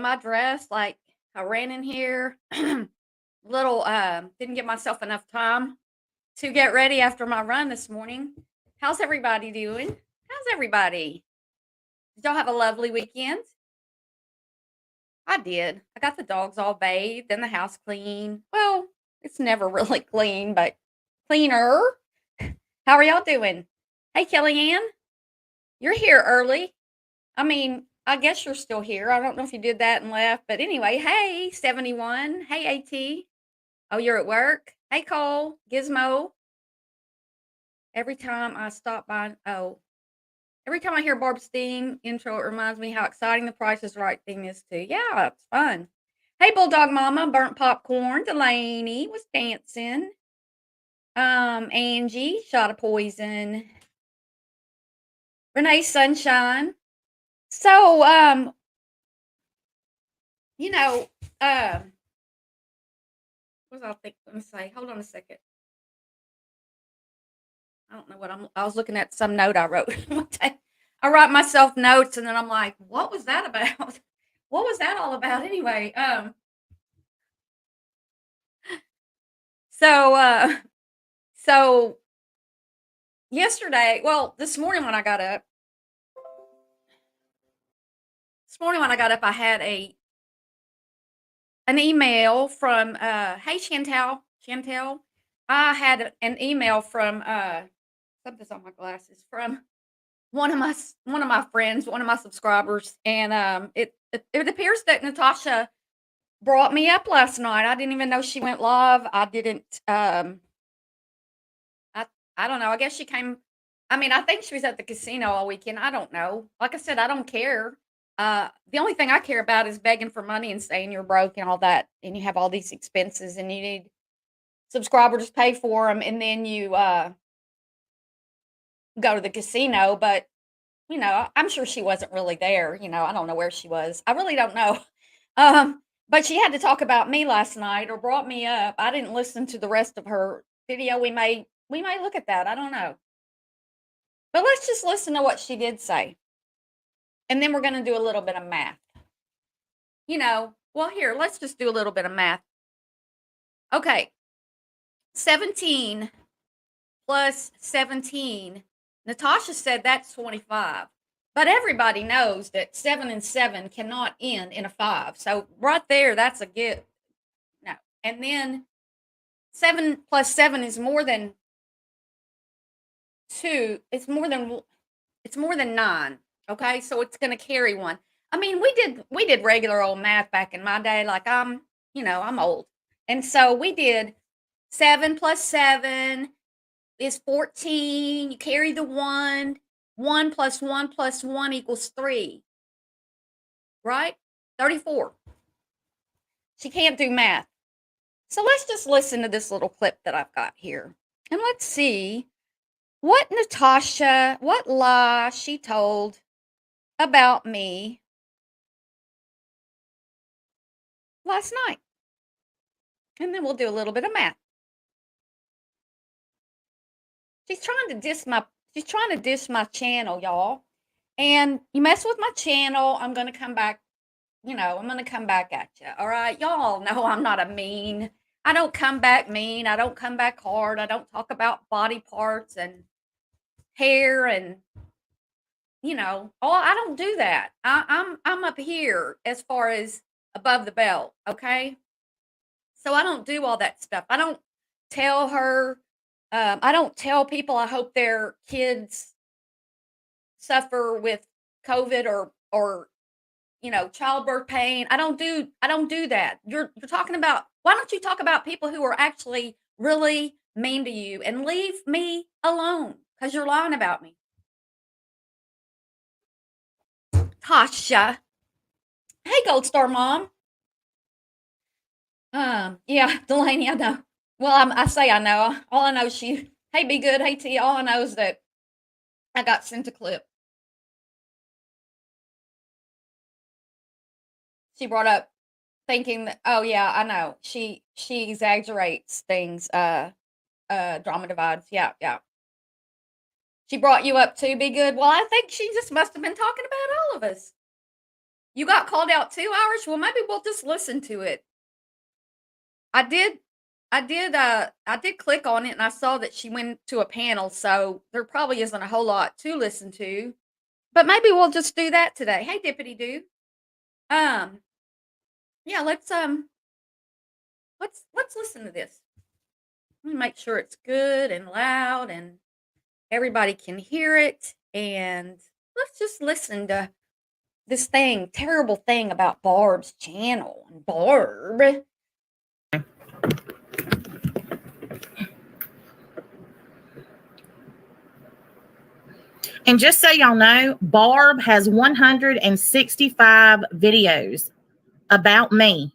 my dress, like, I ran in here, little, didn't give myself enough time to get ready after my run this morning. How's everybody doing? How's everybody? Did y'all have a lovely weekend? I did. I got the dogs all bathed and the house clean. Well, it's never really clean, but cleaner. How are y'all doing? Hey, Kellyanne, you're here early. I mean, I guess you're still here. I don't know if you did that and left, but anyway, hey, 71. Hey, AT. Oh, you're at work? Hey, Cole, Gizmo. Every time I stop by, every time I hear Barb's theme intro, it reminds me how exciting the Price is Right thing is too. Yeah, it's fun. Hey, Bulldog Mama, burnt popcorn. Delaney was dancing. Angie, shot of poison. Renee Sunshine. So, you know, what was I think? Let me say. Hold on a second. I don't know what I was looking at some note I wrote one day. I write myself notes and then I'm like, what was that about? What was that all about anyway? So so yesterday, well, this morning when I got up, I had an email from hey Chantel. I had an email from something's on my glasses from one of my friends, one of my subscribers, and it appears that Natasha brought me up last night. I didn't even know she went live. I didn't I I don't know. I guess she came. I mean, I think she was at the casino all weekend. I don't know. Like I said, I don't care. The only thing I care about is begging for money and saying you're broke and all that, and you have all these expenses and you need subscribers to pay for them, and then you go to the casino. But I'm sure she wasn't really there. I don't know where she was. I really don't know. But she had to talk about me last night or brought me up. I didn't listen to the rest of her video. We may look at that. I don't know. But let's just listen to what she did say. And then we're going to do a little bit of math. Well, here, let's just do a little bit of math. Okay. 17 plus 17. Natasha said that's 25. But everybody knows that 7 and 7 cannot end in a 5. So right there, that's a get. No. And then 7 plus 7 is more than 2. It's more than 9. Okay? So it's going to carry 1. I mean, we did regular old math back in my day, like I'm old. And so we did 7 plus 7 is 14. You carry the 1. 1 plus 1 plus 1 equals 3. Right? 34. She can't do math. So let's just listen to this little clip that I've got here. And let's see what lie she told about me last night. And then we'll do a little bit of math. She's trying to diss my channel, y'all. And you mess with my channel, I'm going to come back, I'm going to come back at you. All right? Y'all know I'm not a mean. I don't come back mean. I don't come back hard. I don't talk about body parts and hair and I don't do that. I'm up here as far as above the belt, okay? So I don't do all that stuff. I don't tell her I don't tell people I hope their kids suffer with COVID or childbirth pain. I don't do that. You're talking about, why don't you talk about people who are actually really mean to you and leave me alone cuz you're lying about me. Tasha. Hey Gold Star Mom. Yeah, Delaney, I know. Well, I say I know. All I know is she. Hey, be good. Hey, T. All I know is that I got sent a clip. She brought up thinking that. Oh yeah, I know. She exaggerates things. Drama divides. Yeah, yeah. She brought you up too. Be good. Well, I think she just must have been talking about all of us. You got called out too, Irish? Well, maybe we'll just listen to it. I did I did click on it and I saw that she went to a panel, so there probably isn't a whole lot to listen to. But maybe we'll just do that today. Hey, Dippity Doo. Um, yeah, let's listen to this. Let me make sure it's good and loud and everybody can hear it. And let's just listen to this terrible thing about Barb's channel. Barb. And just so y'all know, Barb has 165 videos about me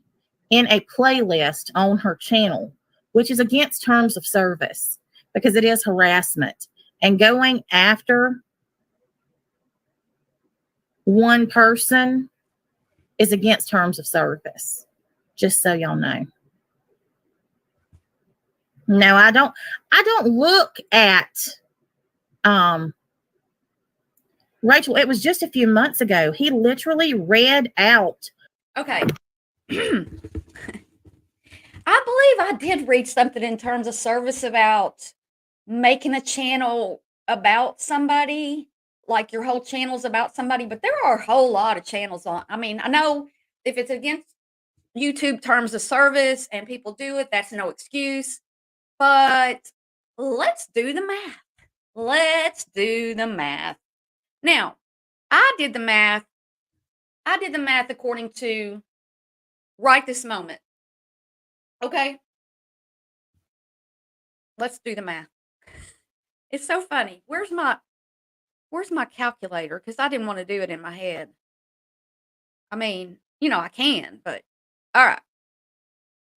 in a playlist on her channel, which is against terms of service because it is harassment. And going after one person is against terms of service, just so y'all know. No, I don't look at Rachel, it was just a few months ago. He literally read out. Okay. I believe I did read something in terms of service about making a channel about somebody, like your whole channel's about somebody, but there are a whole lot of channels on. I mean, I know if it's against YouTube terms of service and people do it, that's no excuse. But let's do the math. Let's do the math. Now, I did the math. I did the math according to right this moment. Okay? Let's do the math. It's so funny. Where's my calculator? Because I didn't want to do it in my head. I mean, I can, but all right.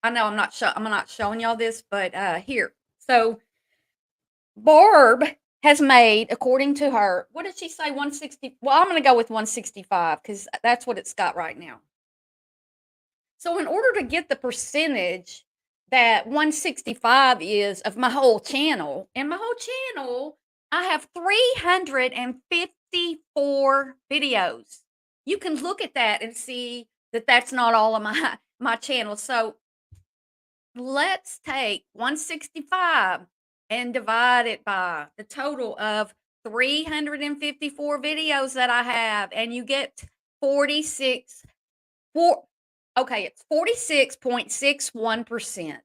I know I'm not showing y'all this, but here. So Barb has made, according to her, what did she say? 160. Well, I'm going to go with 165 because that's what it's got right now. So in order to get the percentage that 165 is of my whole channel, and my whole channel, I have 354 videos. You can look at that and see that that's not all of my channel. So let's take 165 and divide it by the total of 354 videos that I have, and you get 46. Okay, it's 46.61%.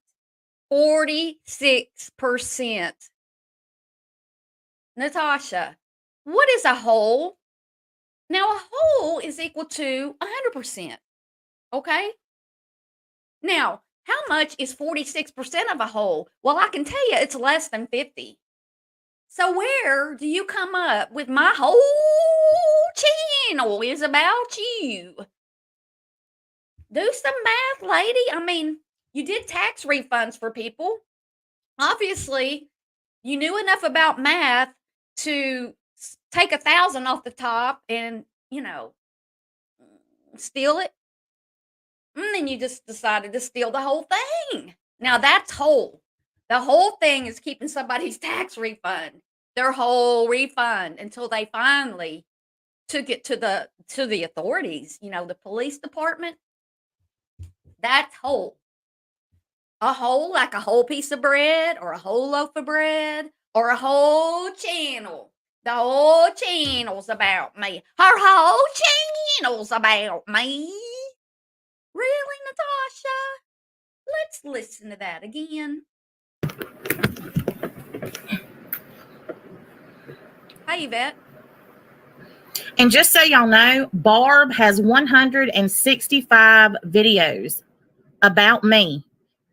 46%. Natasha, what is a whole? Now, a whole is equal to 100%. Okay? Now, how much is 46% of a whole? Well, I can tell you it's less than 50. So where do you come up with my whole channel is about you? Do some math, lady. I mean, you did tax refunds for people. Obviously, you knew enough about math to take 1,000 off the top and, steal it. And then you just decided to steal the whole thing. Now that's whole. The whole thing is keeping somebody's tax refund, their whole refund, until they finally took it to the authorities, the police department. That's whole. A whole, like a whole piece of bread or a whole loaf of bread or a whole channel. The whole channel's about me. Her whole channel's about me. Really, Natasha? Let's listen to that again. Hi, Yvette. And just so y'all know, Barb has 165 videos about me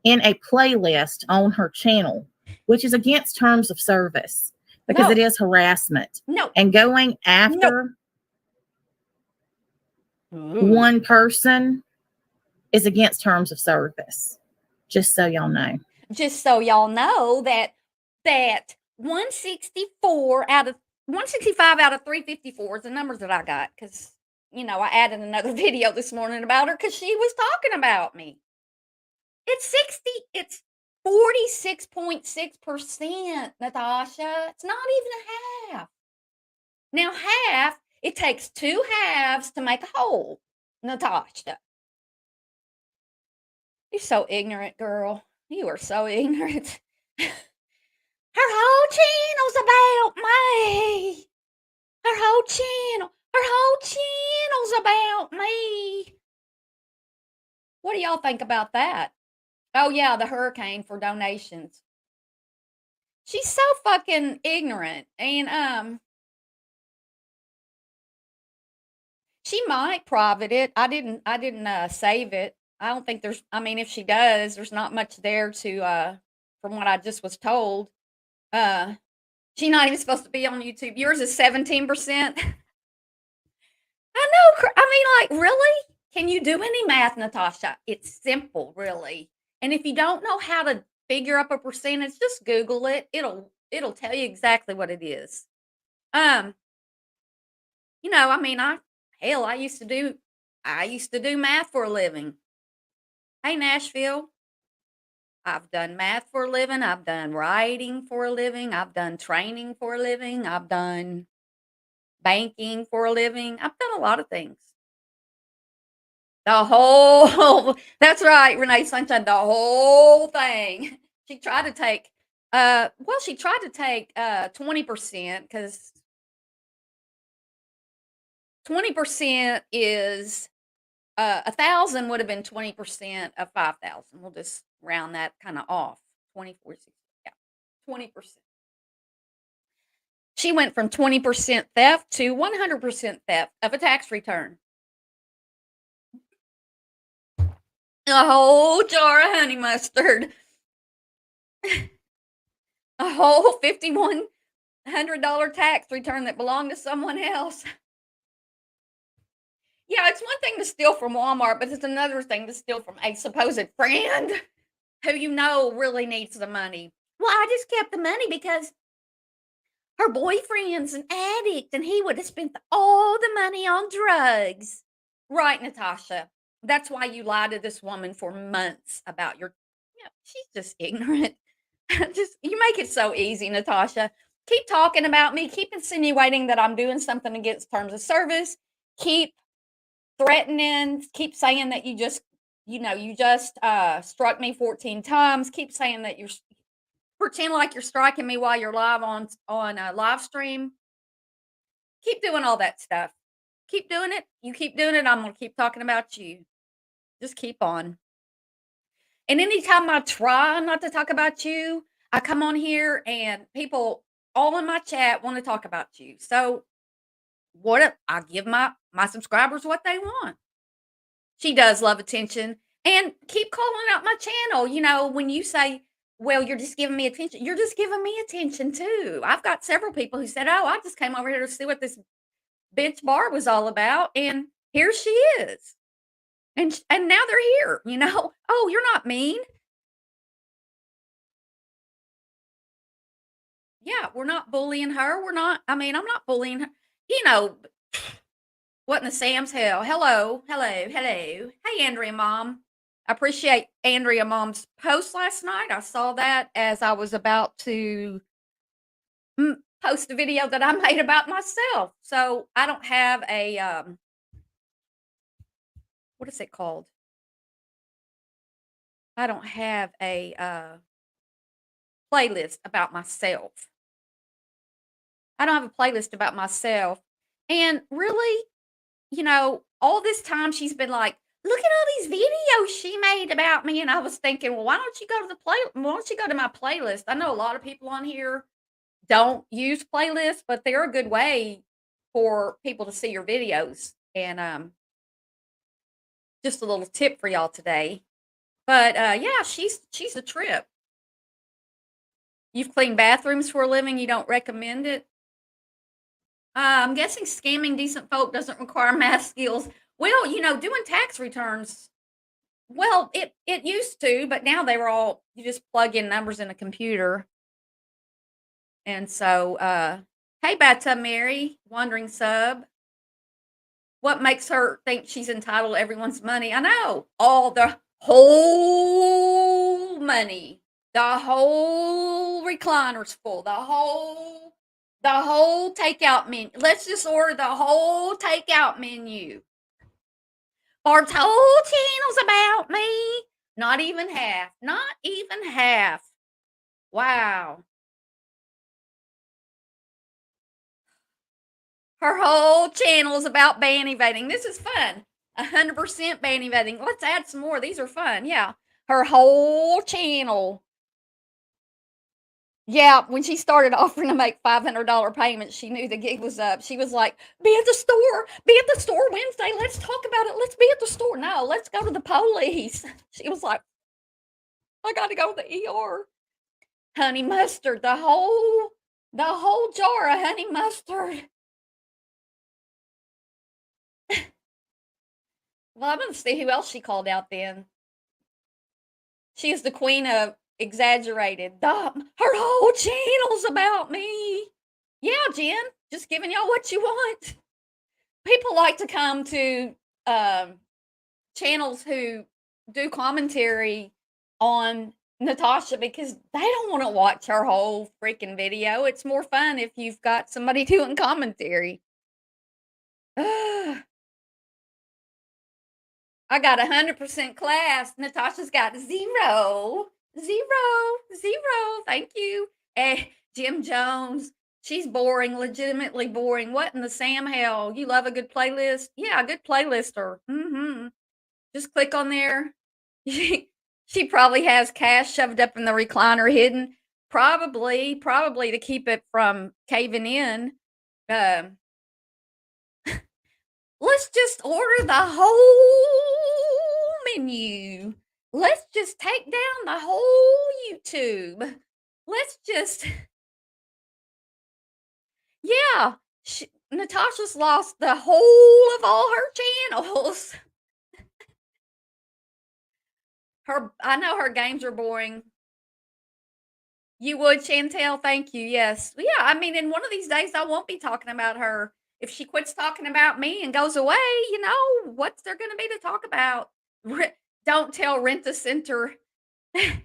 in a playlist on her channel, which is against terms of service because it is harassment. No. And going after one person is against terms of service. Just so y'all know. Just so y'all know that 165 out of 354 is the numbers that I got, because I added another video this morning about her because she was talking about me. It's 46.6%, Natasha. It's not even a half. Now, half, it takes two halves to make a whole. Natasha. You're so ignorant, girl. You are so ignorant. Her whole channel's about me. Her whole channel's about me. What do y'all think about that? Oh yeah, the hurricane for donations. She's so fucking ignorant. And she might private it. I didn't save it. I don't think there's I mean if she does, there's not much there to from what I just was told. Uh she's not even supposed to be on YouTube. Yours is 17%. I know. I mean, like, really? Can you do any math, Natasha? It's simple, really. And if you don't know how to figure up a percentage, just Google it. It'll tell you exactly what it is. Um, I mean, I used to do math for a living. Hey, Nashville. I've done math for a living. I've done writing for a living. I've done training for a living. I've done banking for a living. I've done a lot of things. The whole that's right, Renee Sunshine, the whole thing. She tried to take, she tried to take, 20% because 20% is, 1,000 would have been 20% of 5,000. We'll just round that kinda off. 24, yeah, 20%. She went from 20% theft to 100% theft of a tax return. A whole jar of honey mustard. A whole $5,100 tax return that belonged to someone else. Yeah, it's one thing to steal from Walmart, but it's another thing to steal from a supposed friend who really needs the money. Well, I just kept the money because her boyfriend's an addict and he would have spent all the money on drugs. Right, Natasha. That's why you lied to this woman for months about she's just ignorant. Just you make it so easy, Natasha. Keep talking about me. Keep insinuating that I'm doing something against terms of service. Keep threatening. Keep saying that you just struck me 14 times. Keep saying that you're pretend like you're striking me while you're live on a live stream. Keep doing all that stuff. Keep doing it. You keep doing it. I'm gonna keep talking about you. Just keep on. And anytime I try not to talk about you, I come on here and people all in my chat want to talk about you. So I give my subscribers what they want. She does love attention and keep calling out my channel. When you say, well, you're just giving me attention, you're just giving me attention too. I've got several people who said, oh, I just came over here to see what this bitch bar was all about. And here she is. And now they're here. Oh, you're not mean. Yeah, we're not bullying her. I'm not bullying her. You know, what in the Sam's hell? Hello, hello, hello. Hey, Andrea Mom. I appreciate Andrea Mom's post last night. I saw that as I was about to post a video that I made about myself. So I don't have a, what is it called? I don't have a playlist about myself. I don't have a playlist about myself. And really, all this time she's been like, look at all these videos she made about me. And I was thinking, well, why don't you go to my playlist? I know a lot of people on here don't use playlists, but they're a good way for people to see your videos. And just a little tip for y'all today. But yeah, she's a trip. You've cleaned bathrooms for a living, you don't recommend it? I'm guessing scamming decent folk doesn't require math skills. Well, doing tax returns, well, it used to, but now you just plug in numbers in a computer. And so, hey, Bathtub Mary, wandering sub. What makes her think she's entitled to everyone's money? I know, all the whole money, the whole recliner's full, the whole takeout menu. Let's just order the whole takeout menu. Barb's whole channel's about me. Not even half. Not even half. Wow. Her whole channel is about banny vetting. This is fun. 100% banny vetting. Let's add some more. These are fun. Yeah. Her whole channel. Yeah, when she started offering to make $500 payments, she knew the gig was up. She was like, be at the store. Be at the store Wednesday. Let's talk about it. Let's be at the store. No, let's go to the police. She was like, I got to go to the ER. Honey mustard. The whole jar of honey mustard. Well, I'm going to see who else she called out then. She is the queen of exaggerated. Her whole channel's about me. Yeah, Jen, just giving y'all what you want. People like to come to channels who do commentary on Natasha because they don't want to watch her whole freaking video. It's more fun if you've got somebody doing commentary. I got 100% class. Natasha's got 0. Thank you. Jim Jones. She's boring, legitimately boring. What in the Sam hell? You love a good playlist? Yeah, a good playlister. Just click on there. She probably has cash shoved up in the recliner hidden. Probably to keep it from caving in. Let's just order the whole menu. Let's just take down the whole YouTube. Let's just, yeah. Natasha's lost the whole of all her channels. I know her games are boring. You would, Chantel? Thank you. Yes. Yeah, I mean, in one of these days, I won't be talking about her. If she quits talking about me and goes away, what's there going to be to talk about? Don't tell Rent-A-Center. Let's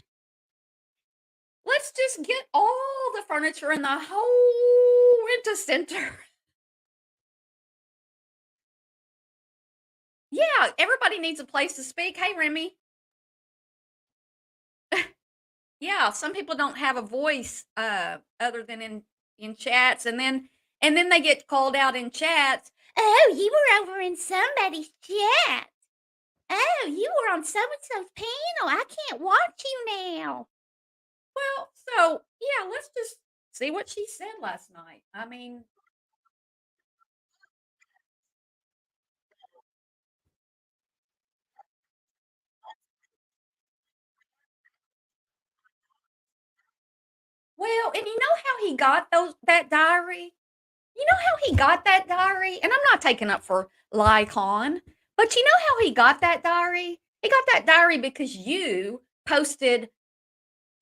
just get all the furniture in the whole Rent-A-Center. Yeah, everybody needs a place to speak. Hey, Remy. Yeah, some people don't have a voice other than in chats, and then they get called out in chats. Oh, you were over in somebody's chat. Oh, you were on so and so's panel. I can't watch you now. Well, so yeah, let's just see what she said last night. I mean, well, and you know how he got that diary? You know how he got that diary? And I'm not taking up for Lycon, but you know how he got that diary? He got that diary because you posted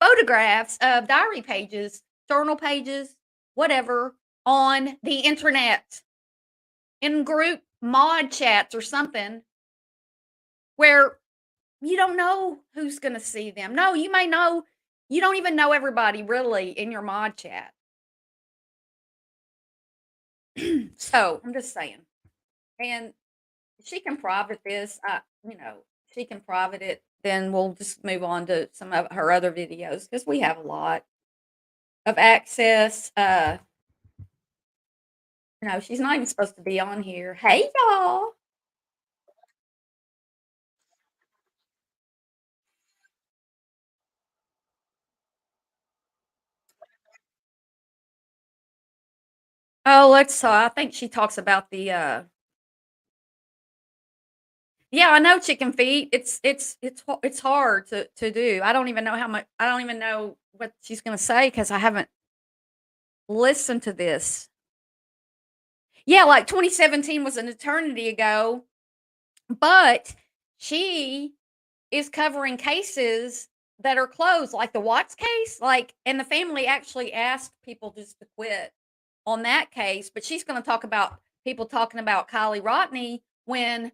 photographs of diary pages, journal pages, whatever, on the internet in group mod chats or something where you don't know who's going to see them. No, you may know, you don't even know everybody really in your mod chat. So I'm just saying. And she can private this, she can private it. Then we'll just move on to some of her other videos because we have a lot of access. She's not even supposed to be on here. Hey, y'all. Oh, I think she talks about the yeah, I know chicken feet. It's hard to do. I don't even know how much. I don't even know what she's gonna say because I haven't listened to this. Yeah, like 2017 was an eternity ago, but she is covering cases that are closed, like the Watts case. And the family actually asked people just to quit on that case, but she's going to talk about people talking about Kylie Rodney when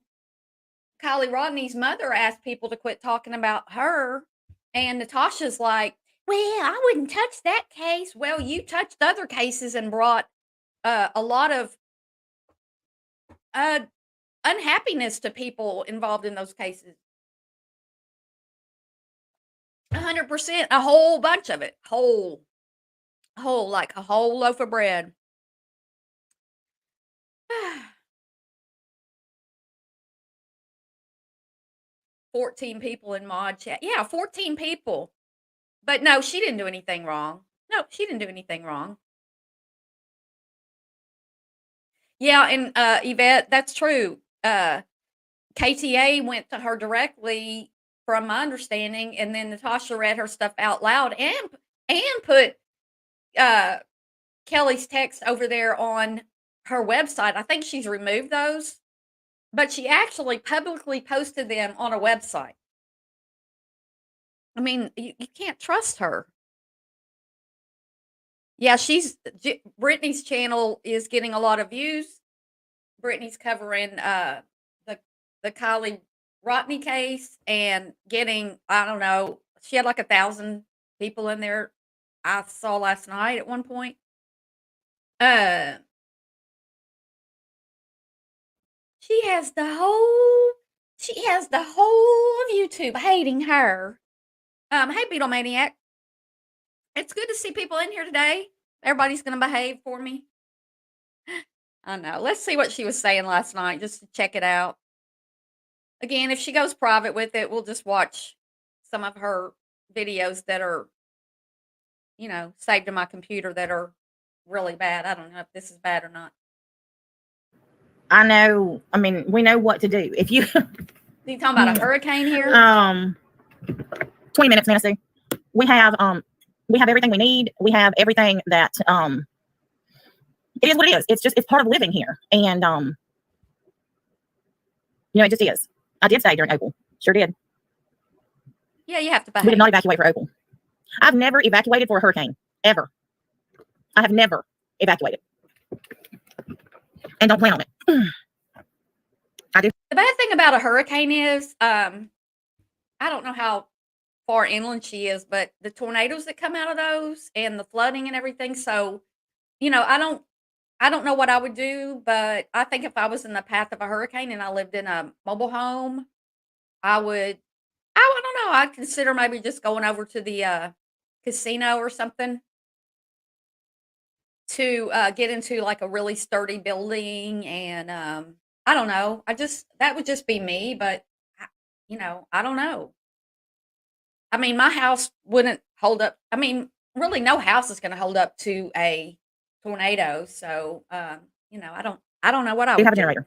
Kylie Rodney's mother asked people to quit talking about her. And Natasha's like, well, I wouldn't touch that case. Well, you touched other cases and brought a lot of unhappiness to people involved in those cases. 100%, a whole bunch of it, whole, like a whole loaf of bread. 14 people in mod chat. Yeah, 14 people. But no, she didn't do anything wrong. No, she didn't do anything wrong. Yeah, and Yvette, that's true. KTA went to her directly, from my understanding, and then Natasha read her stuff out loud and put Kelly's text over there on her website. I think she's removed those, but she actually publicly posted them on a website. I mean, you can't trust her. Yeah, Brittany's channel is getting a lot of views. Brittany's covering the Kylie Rodney case and getting, I don't know, she had like 1,000 people in there. I saw last night at one point. She has the whole of YouTube hating her. Hey Beatlemaniac. It's good to see people in here today. Everybody's gonna behave for me. I know. Let's see what she was saying last night, just to check it out. Again, if she goes private with it, we'll just watch some of her videos that are, saved in my computer that are really bad. I don't know if this is bad or not. I know. I mean, we know what to do. If you you talking about a hurricane here? 20 minutes, Nancy. We have everything we need. We have everything that it is what it is. It's part of living here. And it just is. I did stay during Opal. Sure did. Yeah, you have to behave. We did not evacuate for Opal. I've never evacuated for a hurricane. Ever. I have never evacuated. And don't plan on it. I do. The bad thing about a hurricane is, I don't know how far inland she is, but the tornadoes that come out of those and the flooding and everything. So, I don't know what I would do, but I think if I was in the path of a hurricane and I lived in a mobile home, I don't know. I'd consider maybe just going over to the casino or something to get into like a really sturdy building. And I don't know. That would just be me, but I don't know. I mean, my house wouldn't hold up. I mean, really no house is going to hold up to a tornado. So, I don't know what I would have a generator.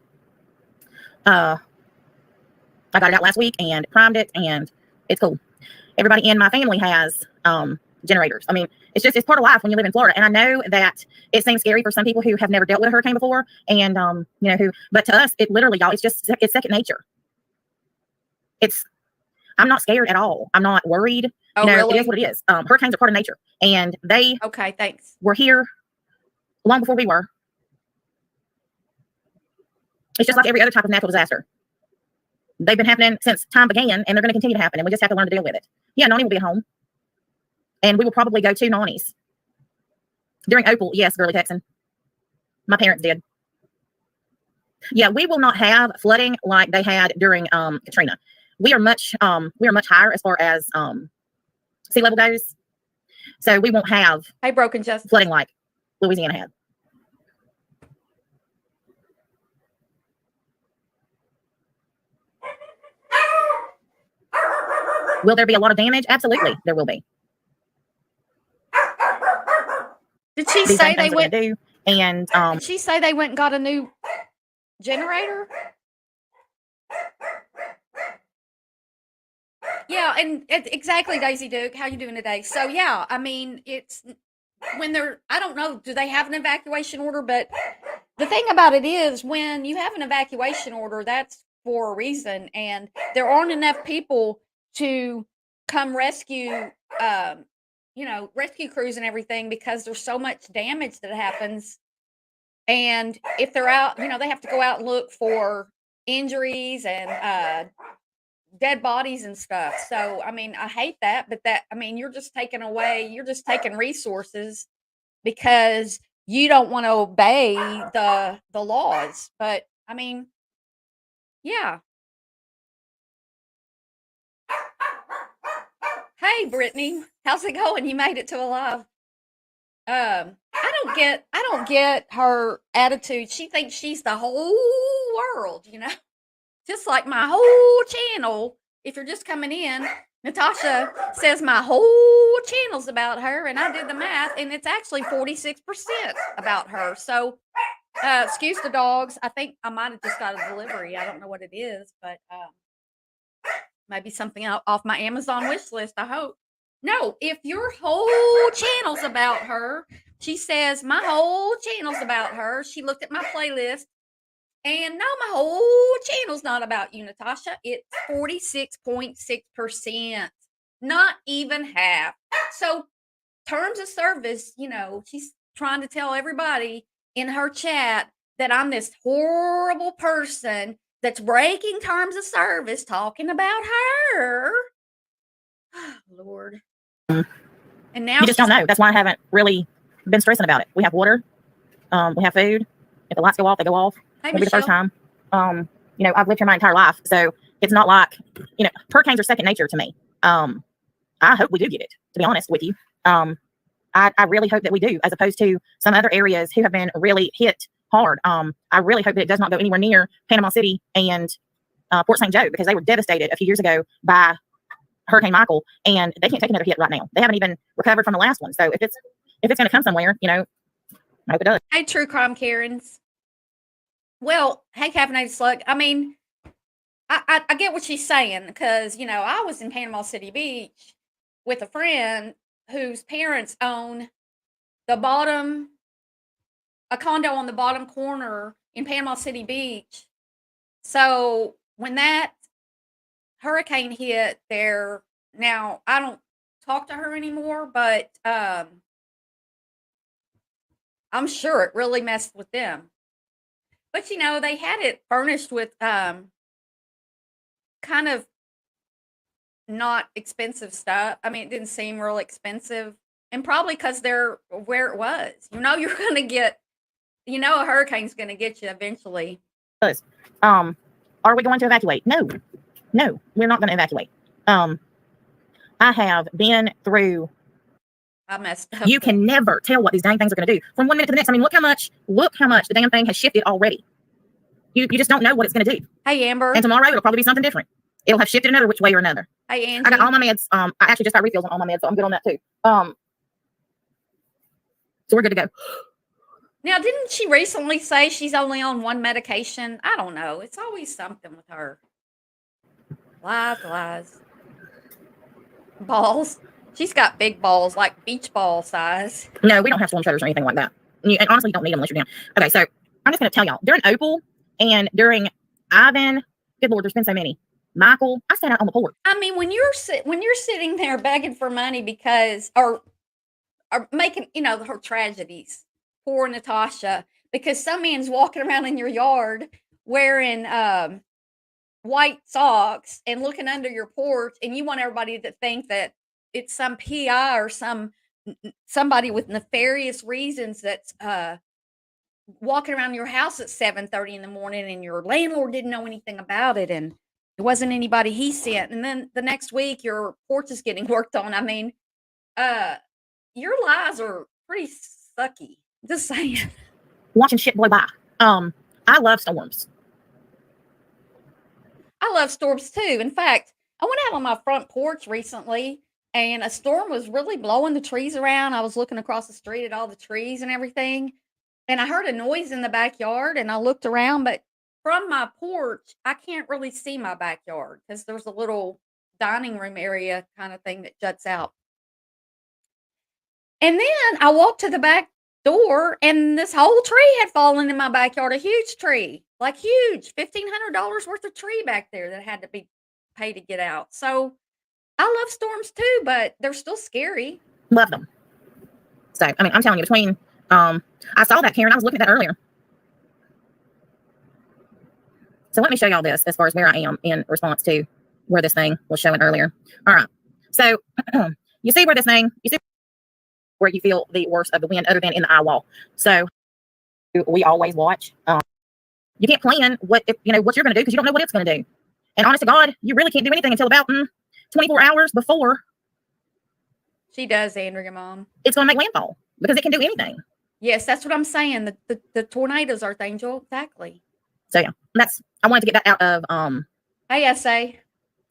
I got it out last week and primed it, and it's cool. Everybody in my family has generators. I mean, it's part of life when you live in Florida. And I know that it seems scary for some people who have never dealt with a hurricane before, and but to us, it literally, y'all, it's second nature. I'm not scared at all. I'm not worried. Oh, really? It is what it is. Hurricanes are part of nature, and they okay. Thanks. Were here long before we were. It's just like every other type of natural disaster. They've been happening since time began, and they're going to continue to happen, and we just have to learn to deal with it. Yeah, Nani will be home, and we will probably go to Nani's during Opal. Yes, girly Texan. My parents did. Yeah, we will not have flooding like they had during Katrina. We are much higher as far as sea level goes, so we won't have broken just flooding like Louisiana had. Will there be a lot of damage? Absolutely, there will be. Did she say they went? And did she say they went and got a new generator? Yeah, and exactly, Daisy Duke. How you doing today? So yeah, I mean, it's when I don't know, do they have an evacuation order? But the thing about it is, when you have an evacuation order, that's for a reason, and there aren't enough people to come rescue, rescue crews and everything, because there's so much damage that happens. And if they're out, they have to go out and look for injuries and dead bodies and stuff. So, I mean, I hate that, but you're just taking resources because you don't want to obey the laws. But I mean, Yeah. Hey, Brittany, how's it going? You made it to alive. I don't get her attitude. She thinks she's the whole world, you know, just like my whole channel. If you're just coming in, Natasha says my whole channel's about her, and I did the math, and it's actually 46% about her. So, excuse the dogs. I think I might have just got a delivery. I don't know what it is, but maybe something off my Amazon wish list. I hope. No, if your whole channel's about her, she says my whole channel's about her. She looked at my playlist, and no, my whole channel's not about you, Natasha. It's 46.6%, not even half. So, terms of service, you know, she's trying to tell everybody in her chat that I'm this horrible person that's breaking terms of service talking about her. Lord. And now You just don't know. That's why I haven't really been stressing about it. We have water. We have food. If the lights go off, they go off. Hey, It'll be the first time. You know, I've lived here my entire life. So it's not like, you know, hurricanes are second nature to me. I hope we do get it, to be honest with you. I really hope that we do, as opposed to some other areas who have been really hit hard. I really hope that it does not go anywhere near Panama City and Port St. Joe, because they were devastated a few years ago by Hurricane Michael, and they can't take another hit right now. They haven't even recovered from the last one. So if it's going to come somewhere, you know, I hope it does. Hey, True Crime Karens. Well, hey, Caffeinated Slug. I mean, I get what she's saying, because, you know, I was in Panama City Beach with a friend whose parents own a condo on the bottom corner in Panama City Beach. So when that hurricane hit there, now I don't talk to her anymore, but I'm sure it really messed with them. But, you know, they had it furnished with kind of not expensive stuff. I mean, it didn't seem real expensive, and probably because they're where it was. You know, you're going to get, you know, a hurricane's going to get you eventually. Are we going to evacuate? No, we're not going to evacuate. I have been through. I messed up. You can never tell what these dang things are going to do from 1 minute to the next. I mean, look how much the damn thing has shifted already. You just don't know what it's going to do. Hey, Amber. And tomorrow it'll probably be something different. It'll have shifted another which way or another. Hey, Angie. I got all my meds. I actually just got refills on all my meds, so I'm good on that too. So we're good to go. Now, didn't she recently say she's only on one medication? I don't know. It's always something with her. Lies. Balls. She's got big balls, like beach ball size. No, we don't have storm shutters or anything like that. And honestly, you don't need them unless you're down. Okay, so I'm just going to tell y'all. During Opal and during Ivan, good Lord, there's been so many. Michael, I sat out on the porch. I mean, when you're sitting there begging for money because, or making, you know, her tragedies, poor Natasha, because some man's walking around in your yard wearing white socks and looking under your porch, and you want everybody to think that it's some PI or somebody with nefarious reasons that's walking around your house at 7:30 in the morning, and your landlord didn't know anything about it, and it wasn't anybody he sent. And then the next week your porch is getting worked on. I mean, your lies are pretty sucky. Just saying. Watching shit blow by. I love storms. I love storms too. In fact, I went out on my front porch recently, and a storm was really blowing the trees around. I was looking across the street at all the trees and everything, and I heard a noise in the backyard, and I looked around, but from my porch, I can't really see my backyard because there's a little dining room area kind of thing that juts out. And then I walked to the back door, and this whole tree had fallen in my backyard, a huge tree, like huge, $1,500 worth of tree back there that had to be paid to get out. So I love storms too, but they're still scary. Love them. So, I mean, I'm telling you, between, I saw that, Karen, I was looking at that earlier. So let me show y'all this as far as where I am in response to where this thing was showing earlier. All right. So you see where you feel the worst of the wind other than in the eye wall. So we always watch You can't plan what you're going to do because you don't know what it's going to do. And honest to God, you really can't do anything until about 24 hours before. She does, Andrea, Mom. It's going to make landfall because it can do anything. Yes, that's what I'm saying. The tornadoes, Earth Angel, exactly. So yeah, I wanted to get that out of ASA.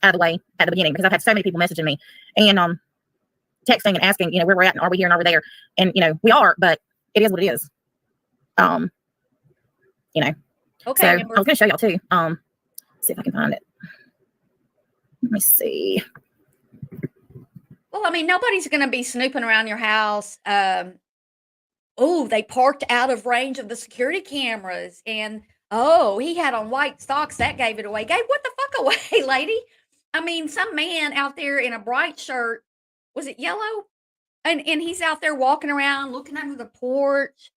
out of the way at the beginning because I've had so many people messaging me and texting and asking, where we're at and are we here and are we there? And we are, but it is what it is. Okay. So Amber. I was going to show y'all too. See if I can find it. Let me see. Well, I mean, nobody's going to be snooping around your house. Oh, they parked out of range of the security cameras, and he had on white socks. That gave it away. Gave what the fuck away, lady? I mean, some man out there in a bright shirt. Was it yellow? And he's out there walking around, looking under the porch.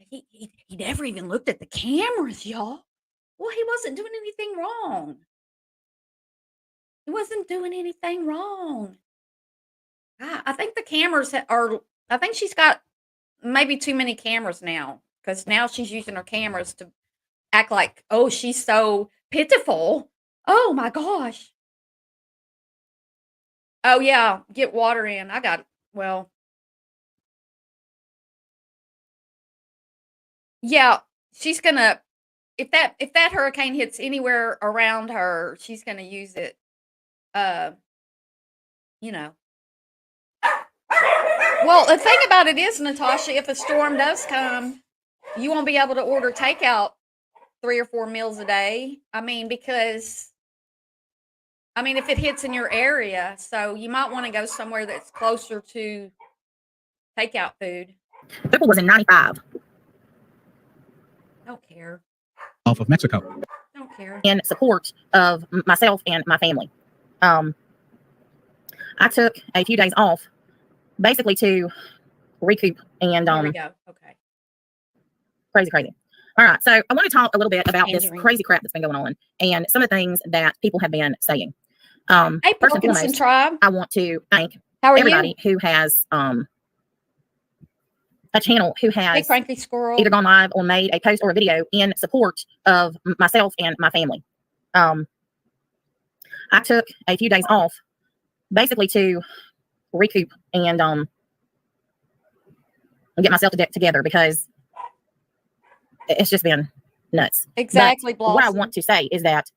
He never even looked at the cameras, y'all. Well, he wasn't doing anything wrong. He wasn't doing anything wrong. I think the cameras I think she's got maybe too many cameras now because now she's using her cameras to act like, oh, she's so pitiful. Oh my gosh. Oh yeah, get water in. I got yeah, she's gonna if that hurricane hits anywhere around her, she's gonna use it. You know. Well, the thing about it is, Natasha, if a storm does come, you won't be able to order takeout 3 or 4 meals a day. I mean, because if it hits in your area, so you might want to go somewhere that's closer to takeout food. People was in 95. Don't care. Off of Mexico. Don't care. In support of myself and my family. I took a few days off basically to recoup and There we go. Okay. Crazy. All right, so I want to talk a little bit about Tangerine. this crazy crap that's been going on and some of the things that people have been saying. Hey, First and Parkinson foremost, Tribe. I want to thank How are everybody you? who has a channel who Hey, has Cranky Squirrel. either gone live or made a post or a video in support of myself and my family. I took a few days off basically to recoup and get myself together because it's just been nuts. Exactly, But what I want to say is that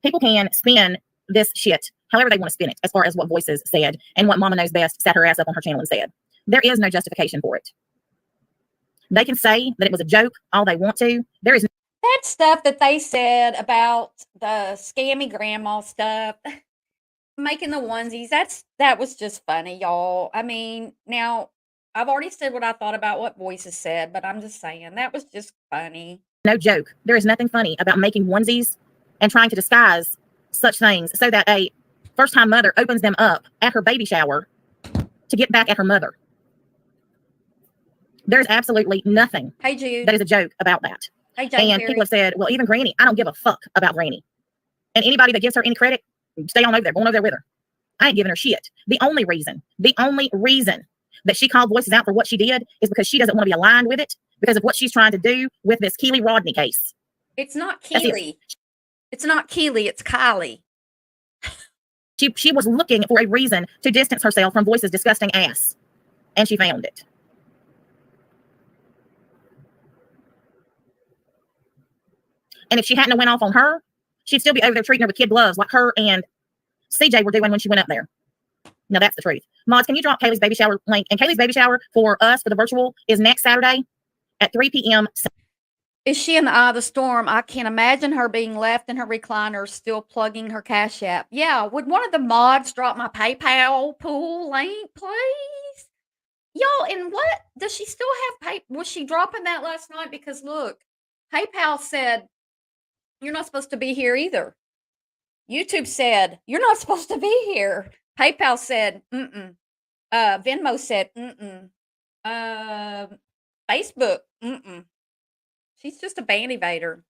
people can spin this shit however they want to spin it, as far as what Voices said and what Mama Knows Best sat her ass up on her channel and said. There is no justification for it. They can say that it was a joke all they want to. There is that stuff that they said about the scammy grandma stuff, making the onesies. That was just funny, y'all. I mean, now I've already said what I thought about what Voices said, but I'm just saying that was just funny. no joke. There is nothing funny about making onesies and trying to disguise such things so that a first-time mother opens them up at her baby shower to get back at her mother. There's absolutely nothing Hey, Jude. that is a joke about that. Hey, Jane And Perry. people have said, well, even Granny, I don't give a fuck about Granny. And anybody that gives her any credit, stay on over there, go on over there with her. I ain't giving her shit. The only reason that she called Voices out for what she did is because she doesn't want to be aligned with it because of what she's trying to do with this Keely Rodney case. It's not Keely. It's not Keely. It's Kylie. She was looking for a reason to distance herself from Voices' disgusting ass. And she found it. And if she hadn't went off on her, she'd still be over there treating her with kid gloves like her and CJ were doing when she went up there. Now that's the truth. Mods, can you drop Kaylee's baby shower link? And Kaylee's baby shower for us, for the virtual, is next Saturday at 3 p.m. Is she in the eye of the storm? I can't imagine her being left in her recliner still plugging her Cash App. Yeah, would one of the mods drop my PayPal pool link, please? Y'all, and what? Does she still have pay? Was she dropping that last night? Because look, PayPal said, you're not supposed to be here either. YouTube said, you're not supposed to be here. PayPal said, mm-mm. Venmo said, mm-mm. Facebook, mm-mm. She's just a band evader.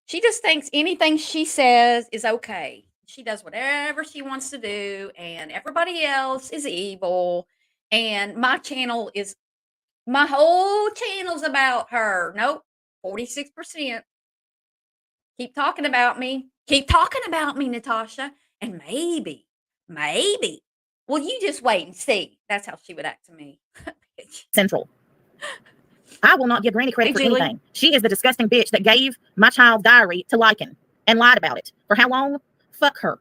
She just thinks anything she says is okay. She does whatever she wants to do, and everybody else is evil. And my whole channel's about her. Nope, 46%. Keep talking about me. Keep talking about me, Natasha. And maybe, well, you just wait and see. That's how she would act to me. Central. I will not give Granny credit Hey, for Julie. anything. She is the disgusting bitch that gave my child's diary to Lycan and lied about it. For how long? Fuck her.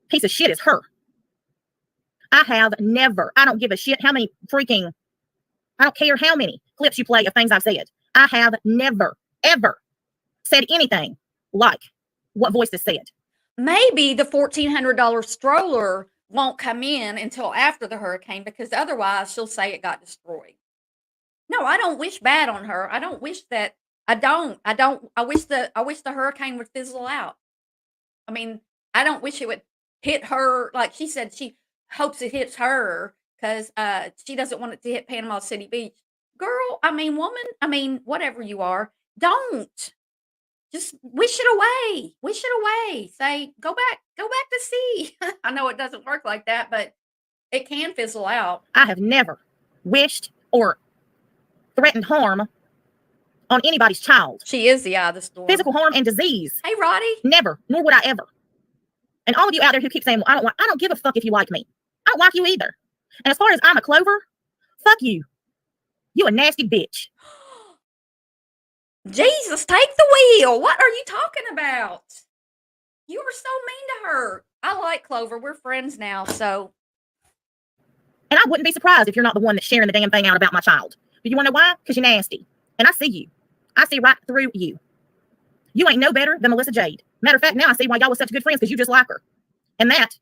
Piece of shit is her. I have never, I don't give a shit how many freaking, I don't care how many clips you play of things I've said. I have never, ever said anything like what Voices said. Maybe the $1,400 stroller won't come in until after the hurricane because otherwise she'll say it got destroyed. No, I don't wish bad on her. I don't wish that. I wish the hurricane would fizzle out. I mean, I don't wish it would hit her. Like she said, she hopes it hits her because she doesn't want it to hit Panama City Beach. Girl, I mean, woman, I mean, whatever you are, don't. Just wish it away. Wish it away. Say, go back to sea. I know it doesn't work like that, but it can fizzle out. I have never wished or threatened harm on anybody's child. She is the eye of the storm. Physical harm and disease. Hey, Roddy. Never, nor would I ever. And all of you out there who keep saying, well, I don't give a fuck if you like me. I don't like you either. And as far as I'm a Clover, fuck you. You a nasty bitch. Jesus, take the wheel. What are you talking about? You were so mean to her. I like Clover. We're friends now, so. And I wouldn't be surprised if you're not the one that's sharing the damn thing out about my child. But you want to know why? Because you're nasty. And I see you. I see right through you. You ain't no better than Melissa Jade. Matter of fact, now I see why y'all was such good friends, because you just like her. And that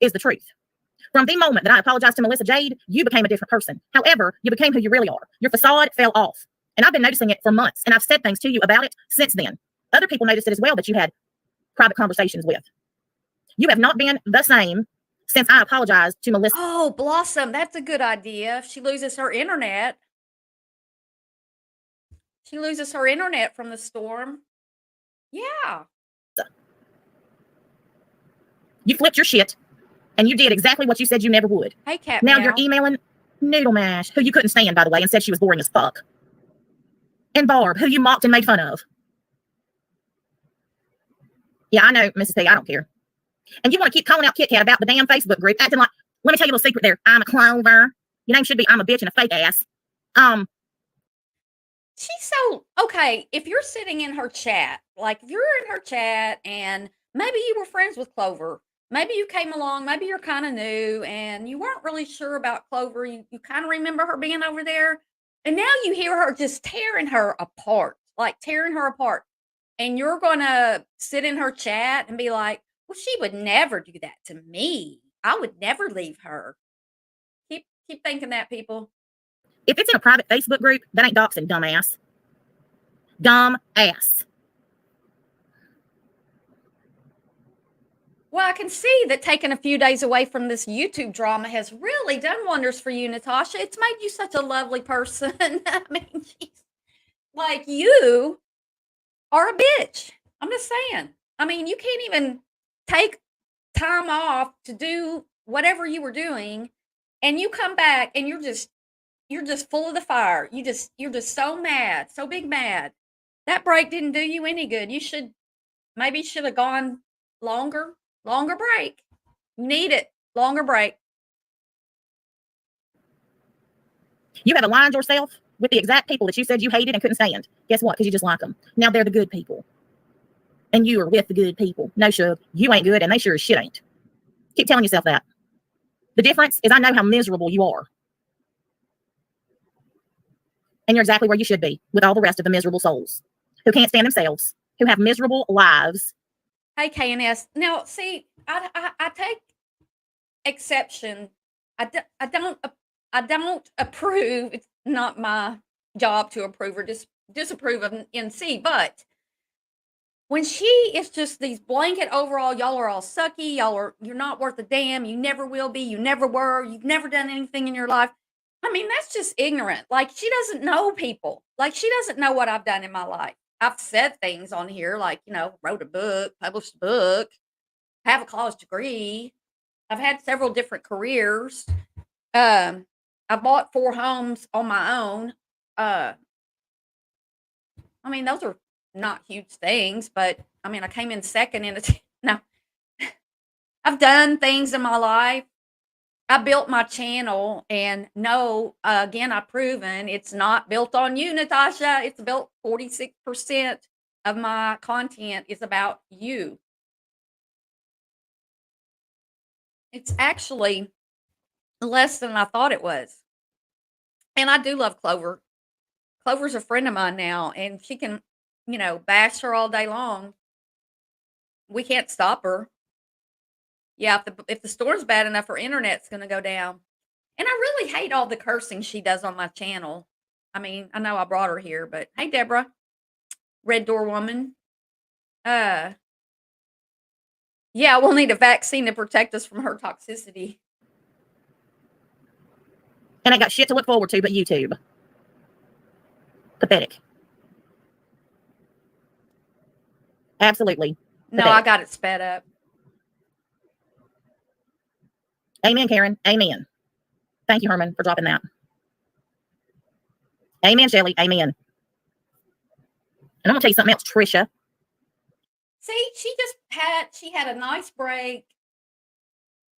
is the truth. From the moment that I apologized to Melissa Jade, you became a different person. However, you became who you really are. Your facade fell off. And I've been noticing it for months, and I've said things to you about it since then. Other people noticed it as well that you had private conversations with. You have not been the same since I apologized to Melissa. Oh, Blossom, that's a good idea. If she loses her internet. She loses her internet from the storm. Yeah. You flipped your shit, and you did exactly what you said you never would. Hey, Cat Now Meow. you're emailing Noodle Mash, who you couldn't stand, by the way, and said she was boring as fuck. And Barb, who you mocked and made fun of. Yeah, I know, Mrs. P, I don't care. And you want to keep calling out Kit Kat about the damn Facebook group, acting like, let me tell you a little secret there. I'm a Clover. Your name should be I'm a bitch and a fake ass. She's so, okay, if you're sitting in her chat, like if you're in her chat and maybe you were friends with Clover, maybe you came along, maybe you're kind of new and you weren't really sure about Clover, you kind of remember her being over there, and now you hear her just tearing her apart, and you're going to sit in her chat and be like, well, she would never do that to me. I would never leave her. Keep thinking that, people. If it's in a private Facebook group, that ain't doxing, dumbass. Dumb ass. Well, I can see that taking a few days away from this YouTube drama has really done wonders for you, Natasha. It's made you such a lovely person. I mean, geez. Like, you are a bitch. I'm just saying. I mean, you can't even take time off to do whatever you were doing, and you come back and you're just full of the fire. You're just so mad, so big mad. That break didn't do you any good. You should have gone longer break. You need it. Longer break. You have aligned yourself with the exact people that you said you hated and couldn't stand. Guess what? Because you just like them. Now they're the good people. And you are with the good people. No, Shug, you ain't good, and they sure as shit ain't. Keep telling yourself that. The difference is I know how miserable you are. And you're exactly where you should be with all the rest of the miserable souls who can't stand themselves, who have miserable lives. Hey, KNS. Now, see, I take exception. I don't approve. It's not my job to approve or disapprove of NC, but when she is just these blanket overall, y'all are all sucky, you're not worth a damn, you never will be, you never were, you've never done anything in your life. I mean, that's just ignorant. Like, she doesn't know people. Like, she doesn't know what I've done in my life. I've said things on here like, wrote a book, published a book, have a college degree. I've had several different careers. I bought 4 homes on my own. I mean, those are not huge things, but I mean, I came in second in a no. I've done things in my life. I built my channel, and no, again, I've proven it's not built on you, Natasha. It's built 46% of my content is about you. It's actually less than I thought it was. And I do love Clover. Clover's a friend of mine now, and she can, bash her all day long. We can't stop her. Yeah, if the storm's bad enough, her internet's going to go down. And I really hate all the cursing she does on my channel. I mean, I know I brought her here, but hey, Deborah, Red Door Woman. Yeah, we'll need a vaccine to protect us from her toxicity. And I got shit to look forward to but YouTube. Pathetic. Absolutely. No, pathetic. I got it sped up. Amen, Karen. Amen. Thank you, Herman, for dropping that. Amen, Shelly. Amen. And I'm going to tell you something else, Trisha. See, she had a nice break.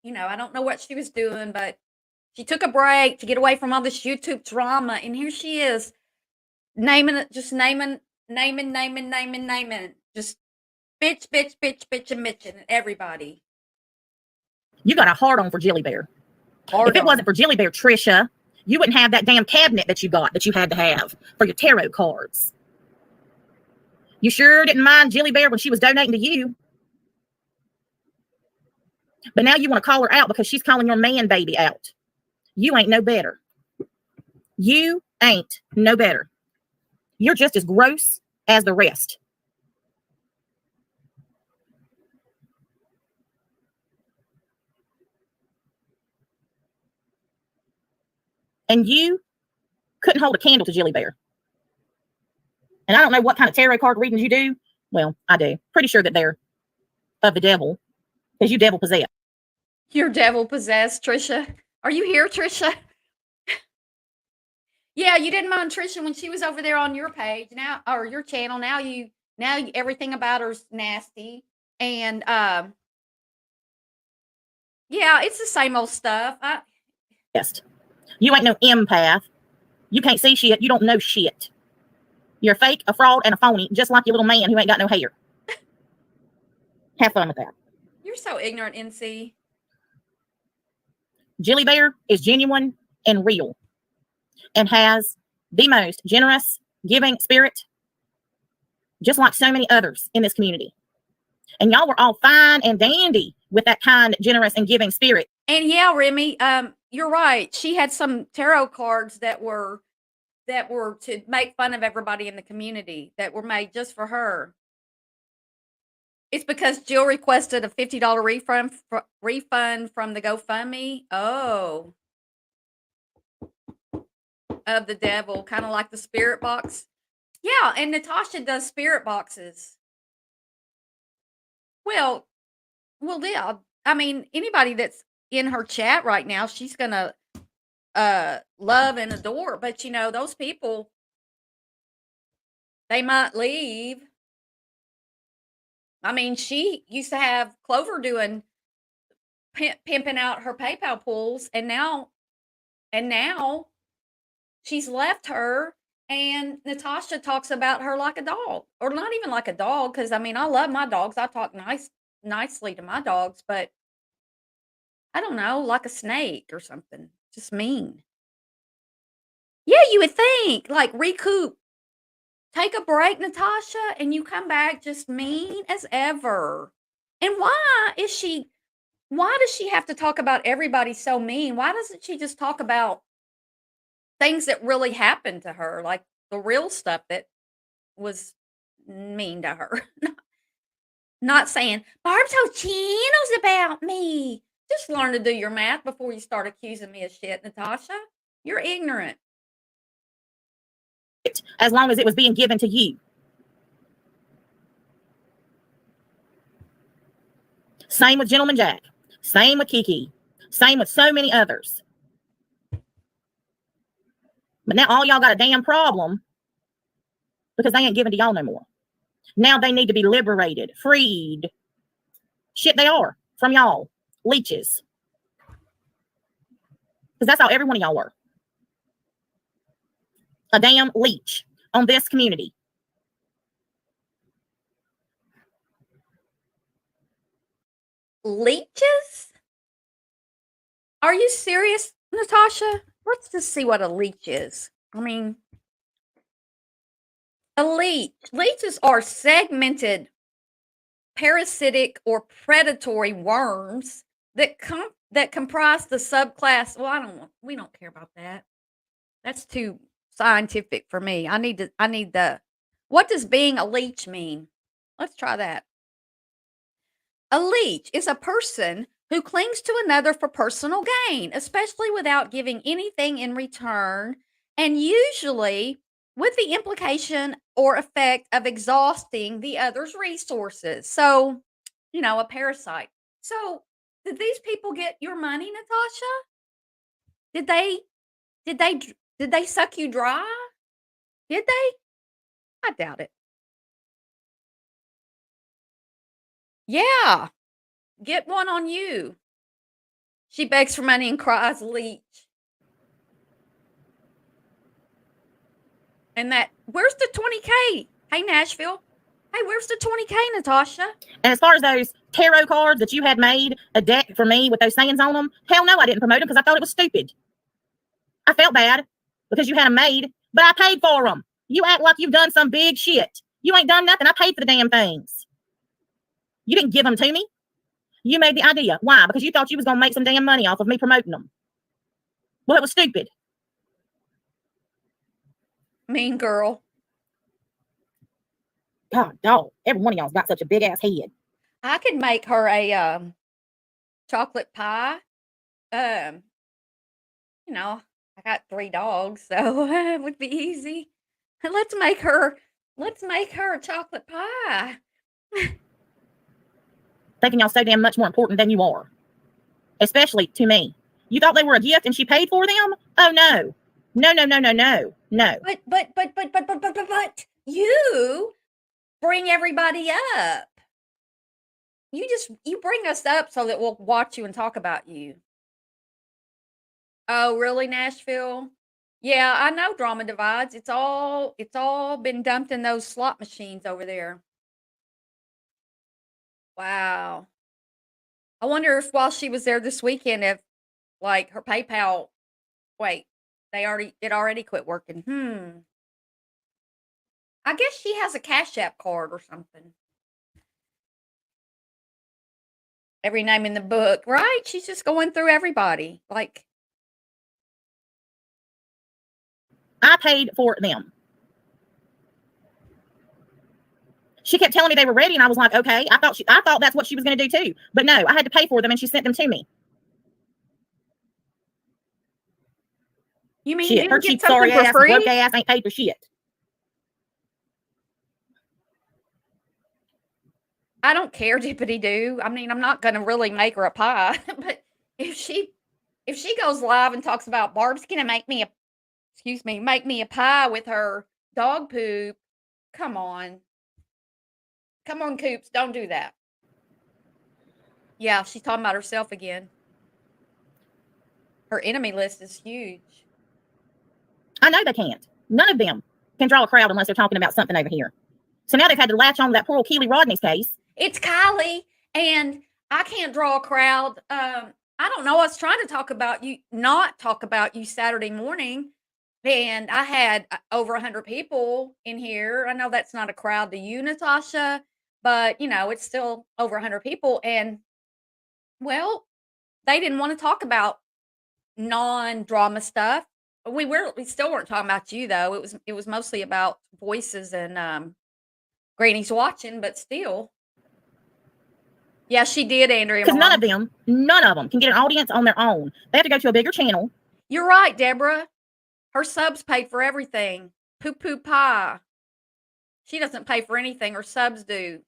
I don't know what she was doing, but she took a break to get away from all this YouTube drama. And here she is naming it, just naming. Just bitch, and bitching at everybody. You got a hard on for Jilly Bear. If it wasn't for Jilly Bear, Trisha, you wouldn't have that damn cabinet that you got that you had to have for your tarot cards. You sure didn't mind Jilly Bear when she was donating to you. But now you want to call her out because she's calling your man baby out. You ain't no better. You ain't no better. You're just as gross as the rest. And you couldn't hold a candle to Jilly Bear. And I don't know what kind of tarot card readings you do. Well, I do. Pretty sure that they're of the devil, because you devil possessed. You're devil possessed, Trisha. Are you here, Trisha? Yeah, you didn't mind Trisha when she was over there on your page now, or your channel. Now everything about her's nasty. And yeah, it's the same old stuff. You ain't no empath. You can't see shit. You don't know shit. You're a fake, a fraud, and a phony, just like your little man who ain't got no hair. Have fun with that. You're so ignorant, NC. Jilly Bear is genuine and real and has the most generous, giving spirit, just like so many others in this community. And y'all were all fine and dandy with that kind, generous, and giving spirit. And yeah, Remy, you're right. She had some tarot cards that were to make fun of everybody in the community, that were made just for her. It's because Jill requested a $50 refund from the GoFundMe. Oh. Of the devil, kind of like the spirit box. Yeah, and Natasha does spirit boxes. Well, yeah. I mean, anybody that's in her chat right now, she's going to love and adore. But, those people, they might leave. I mean, she used to have Clover doing pimping out her PayPal pools, and now she's left her, and Natasha talks about her like a dog, or not even like a dog, because I mean, I love my dogs. I talk nicely to my dogs, but I don't know, like a snake or something, just mean. Yeah, you would think, like, recoup. Take a break, Natasha, and you come back just mean as ever. And why does she have to talk about everybody so mean? Why doesn't she just talk about things that really happened to her, like the real stuff that was mean to her? Not saying, Barb's whole channel's about me. Just learn to do your math before you start accusing me of shit, Natasha. You're ignorant. As long as it was being given to you. Same with Gentleman Jack. Same with Kiki. Same with so many others. But now all y'all got a damn problem because they ain't giving to y'all no more. Now they need to be liberated, freed. Shit, they are from y'all. Leeches. Because that's how every one of y'all were. A damn leech on this community. Leeches? Are you serious, Natasha? Let's just see what a leech is. I mean, a leech. Leeches are segmented parasitic or predatory worms that comprise the subclass. Well, we don't care about that. That's too scientific for me. I need the what does being a leech mean? Let's try that. A leech is a person who clings to another for personal gain, especially without giving anything in return, and usually with the implication or effect of exhausting the other's resources. So, a parasite. So, did these people get your money, Natasha? Did they did they suck you dry? Did they? I doubt it. Yeah, get one on you. She begs for money and cries leech. And where's the 20K? Hey, Nashville. Hey, where's the 20K, Natasha? And as far as those tarot cards that you had made a deck for me with those sayings on them, hell no, I didn't promote them because I thought it was stupid. I felt bad because you had them made, but I paid for them. You act like you've done some big shit. You ain't done nothing. I paid for the damn things. You didn't give them to me. You made the idea. Why? Because you thought you was going to make some damn money off of me promoting them. Well, it was stupid. Mean girl. God, dog. Every one of y'all's got such a big ass head. I could make her a chocolate pie. I got 3 dogs, so it would be easy. Let's make her a chocolate pie. Thinking y'all so damn much more important than you are. Especially to me. You thought they were a gift and she paid for them? Oh no. No. But you bring everybody up. You bring us up so that we'll watch you and talk about you. Oh, really, Nashville? Yeah, I know Drama Divides. It's all been dumped in those slot machines over there. Wow. I wonder if while she was there this weekend, if like her PayPal, wait, it already quit working. I guess she has a Cash App card or something. Every name in the book, right? She's just going through everybody. Like, I paid for them. She kept telling me they were ready, and I was like, okay. I thought that's what she was going to do too. But no, I had to pay for them, and she sent them to me. You mean shit, you her didn't cheap get something sorry for ass, free? broke ass ain't paid for shit. I don't care, dippity doo. I mean, I'm not gonna really make her a pie, but if she goes live and talks about Barb's gonna make me a pie with her dog poop, come on, Coops, don't do that. Yeah, she's talking about herself again. Her enemy list is huge. I know they can't. None of them can draw a crowd unless they're talking about something over here. So now they've had to latch on to that poor old Keely Rodney's case. It's Kylie, and I can't draw a crowd. I don't know. I was trying to not talk about you Saturday morning, and I had over 100 people in here. I know that's not a crowd to you, Natasha, but it's still over 100 people. And well, they didn't want to talk about non-drama stuff. We still weren't talking about you though. It was mostly about voices and Granny's watching, but still. Yeah, she did, Andrea. Because none of them can get an audience on their own. They have to go to a bigger channel. You're right, Deborah. Her subs paid for everything. Poo poo pie. She doesn't pay for anything. Her subs do.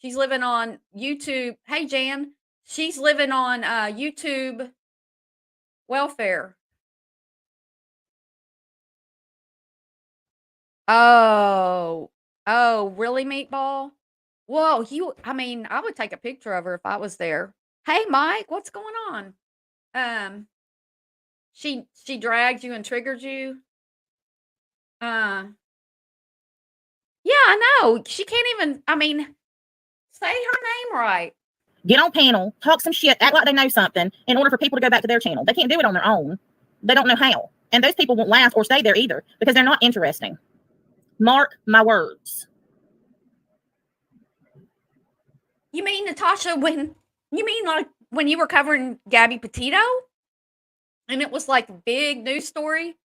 She's living on YouTube. Hey, Jan. She's living on YouTube welfare. Oh. Oh, really, Meatball? Whoa, I would take a picture of her if I was there. Hey, Mike, what's going on? Um, she dragged you and triggered you. Uh, yeah, I know. She can't even. Say her name right. Get on panel, talk some shit, act like they know something in order for people to go back to their channel. They can't do it on their own. They don't know how. And those people won't last or stay there either because they're not interesting. Mark my words. You mean, Natasha, like when you were covering Gabby Petito? And it was like a big news story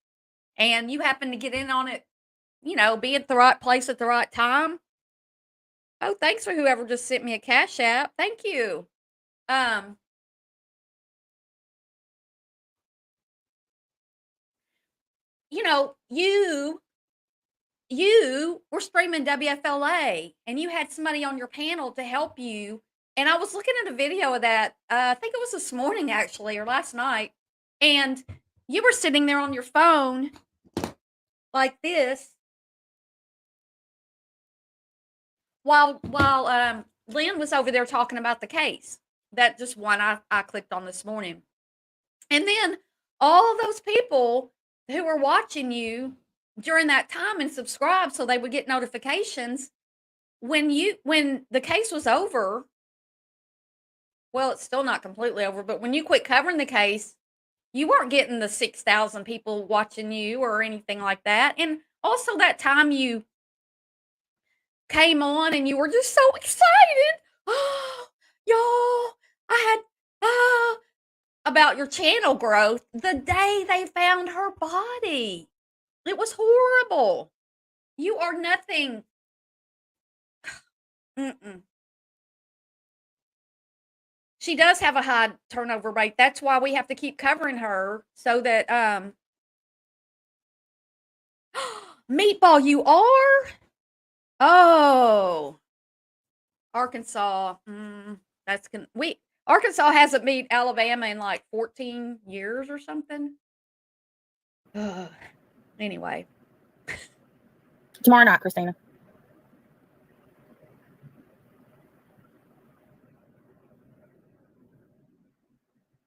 and you happened to get in on it, be at the right place at the right time? Oh, thanks for whoever just sent me a Cash App. Thank you. Um, you were streaming WFLA and you had somebody on your panel to help you. And I was looking at a video of that. I think it was this morning actually, or last night. And you were sitting there on your phone like this while Lynn was over there talking about the case. That just one I clicked on this morning. And then all of those people who were watching you during that time and subscribed so they would get notifications when the case was over. Well, it's still not completely over, but when you quit covering the case, you weren't getting the 6,000 people watching you or anything like that. And also that time you came on and you were just so excited. Oh, y'all, I had about your channel growth the day they found her body. It was horrible. You are nothing. Mm-mm. She does have a high turnover rate. That's why we have to keep covering her so that Meatball, you are? Oh, Arkansas. Arkansas hasn't beat Alabama in like 14 years or something. Anyway. Tomorrow night, Christina.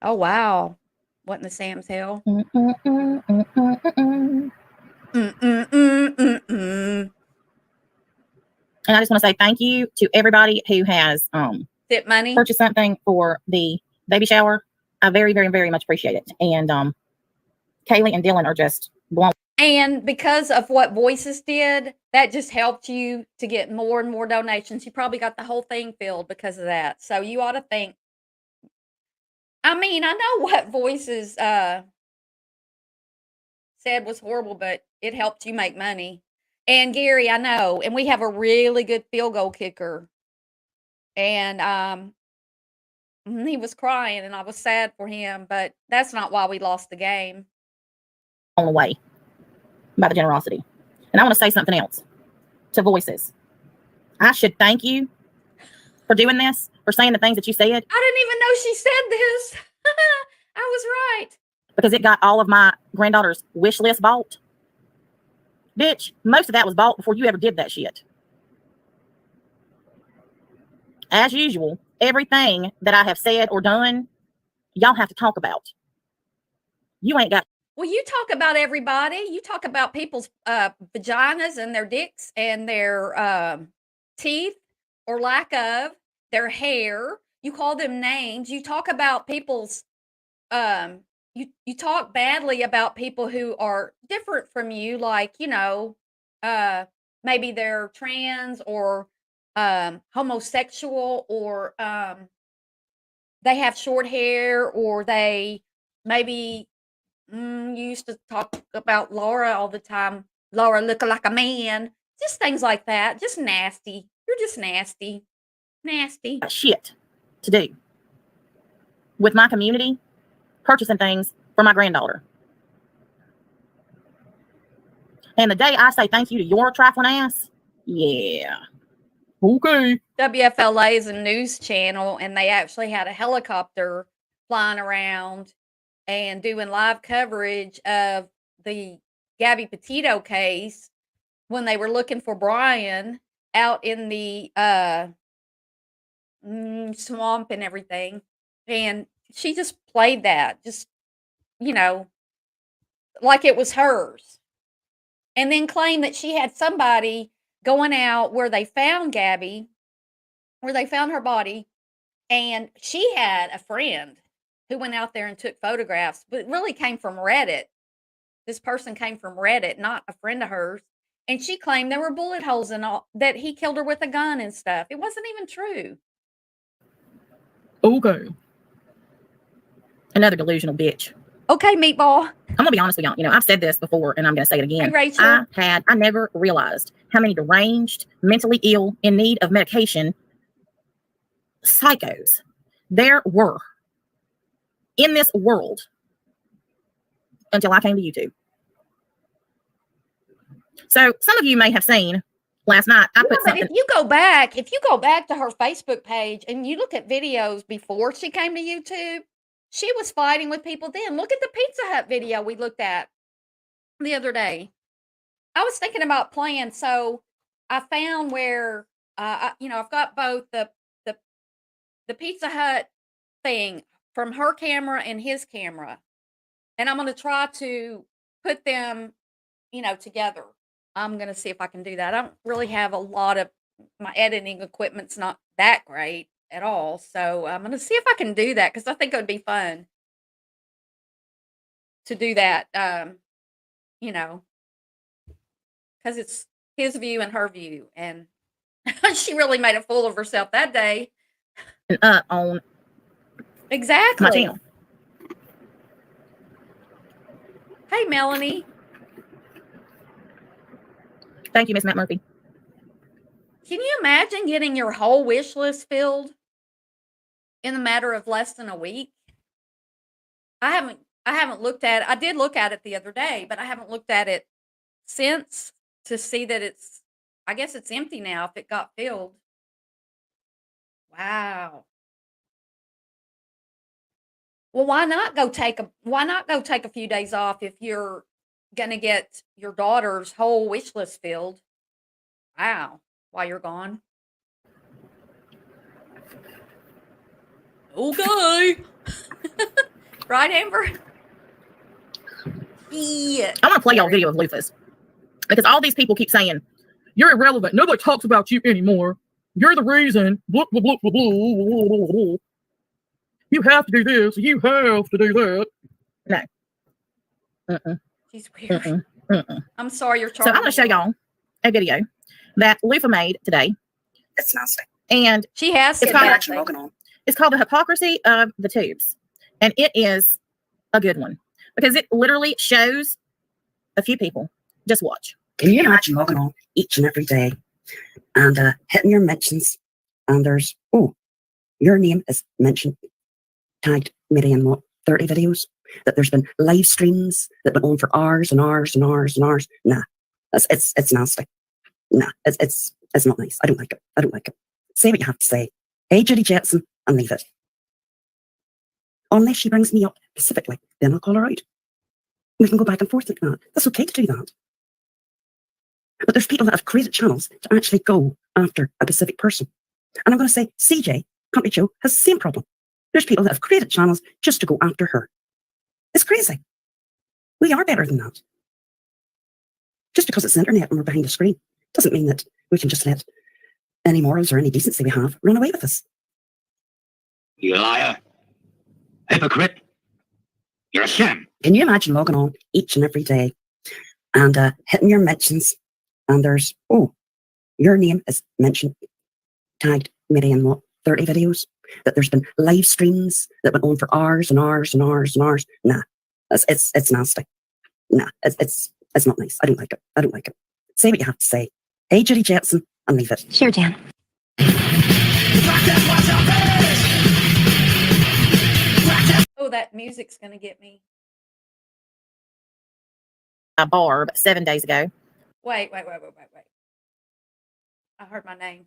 Oh, wow. What in the Sam's hell? And I just want to say thank you to everybody who has Tip money purchased something for the baby shower. I very, very, very much appreciate it. And Kaylee and Dylan are just blown. And because of what Voices did, that just helped you to get more and more donations. You probably got the whole thing filled because of that. So you ought to think. I know what Voices said was horrible, but it helped you make money. And Gary, I know, and we have a really good field goal kicker. And he was crying and I was sad for him, but that's not why we lost the game. On the way by the generosity. And I want to say something else to Voices. I should thank you for doing this, for saying the things that you said. I didn't even know she said this. I was right. Because it got all of my granddaughter's wish list bought. Bitch, most of that was bought before you ever did that shit. As usual, everything that I have said or done, y'all have to talk about. You ain't got. Well, you talk about everybody. You talk about people's vaginas and their dicks and their teeth or lack of, their hair. You call them names. You talk about people's you talk badly about people who are different from you, like, maybe they're trans or homosexual or they have short hair or they maybe you used to talk about Laura all the time. Laura looking like a man. Just things like that. Just nasty. You're just nasty. Nasty. Shit to do with my community, purchasing things for my granddaughter. And the day I say thank you to your trifling ass, yeah. Okay. WFLA is a news channel, and they actually had a helicopter flying around and doing live coverage of the Gabby Petito case when they were looking for Brian. out in the swamp and everything. And she just played that, just, you know, like it was hers. And then claimed that she had somebody going out where they found Gabby, where they found her body, and she had a friend who went out there and took photographs, but it really came from Reddit. This person came from Reddit, not a friend of hers. And she claimed there were bullet holes and all, that he killed her with a gun and stuff. It wasn't even true. Okay. Another delusional bitch. Okay, Meatball. I'm gonna be honest with y'all. You know, I've said this before, and I'm gonna say it again. Hey, Rachel. I never realized how many deranged, mentally ill, in need of medication psychos there were in this world until I came to YouTube. So some of you may have seen last night. I put something. If you go back to her Facebook page and you look at videos before she came to YouTube, she was fighting with people then. Look at the Pizza Hut video we looked at the other day. I was thinking about playing, so I found where I've got both the Pizza Hut thing from her camera and his camera, and I'm going to try to put them, together. I'm going to see if I can do that. I don't really have a lot of my editing equipment's not that great at all, so I'm going to see if I can do that because I think it would be fun to do that. Because it's his view and her view, and she really made a fool of herself that day. On exactly my channel. Hey, Melanie. Thank you, Miss Matt Murphy. Can you imagine getting your whole wish list filled in the matter of less than a week? I haven't looked at it. I did look at it the other day, but I haven't looked at it since to see that I guess it's empty now if it got filled. Wow. Well, why not go take a few days off if you're going to get your daughter's whole wish list filled? Wow. While you're gone. Okay. Right, Amber? Yeah. I want to play y'all a video of Lufus because all these people keep saying, you're irrelevant. Nobody talks about you anymore. You're the reason. Blah, blah, blah, blah, blah, blah, blah, blah. You have to do this. You have to do that. No. She's weird. I'm sorry, you're charming. So I'm going to show y'all a video that Lufa made today. It's nasty. And she has it's called The Hypocrisy of the Tubes. And it is a good one because it literally shows a few people. Just watch. Can you imagine logging on each and every day and hitting your mentions and there's, your name is mentioned, tagged maybe in 30 videos, that there's been live streams that went on for hours and hours and hours and hours. Nah, it's nasty. Nah, it's not nice. I don't like it. Say what you have to say. Hey, Judy Jetson, and leave it. Unless she brings me up specifically, then I'll call her out. We can go back and forth like that. That's okay to do that. But there's people that have created channels to actually go after a specific person. And I'm going to say CJ, Country Joe, has the same problem. There's people that have created channels just to go after her. It's crazy. We are better than that. Just because it's the internet and we're behind a screen doesn't mean that we can just let any morals or any decency we have run away with us. You liar. Hypocrite. You're a sham. Can you imagine logging on each and every day and hitting your mentions and there's, your name is mentioned, tagged maybe in 30 videos, that there's been live streams that went on for hours and hours and hours and hours. Nah, it's nasty. Nah, it's not nice. I don't like it. Say what you have to say. Hey, Judy Jetson, and leave it. Sure, Jan. Oh, that music's gonna get me. Barb 7 days ago. Wait. I heard my name.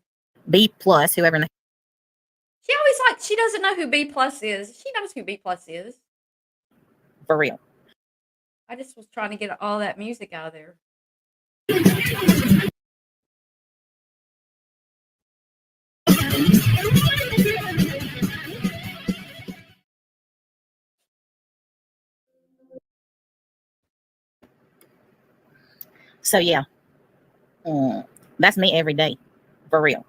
B plus, whoever. She always she doesn't know who B plus is. She knows who B plus is. For real. I just was trying to get all that music out of there. So yeah, that's me every day, for real.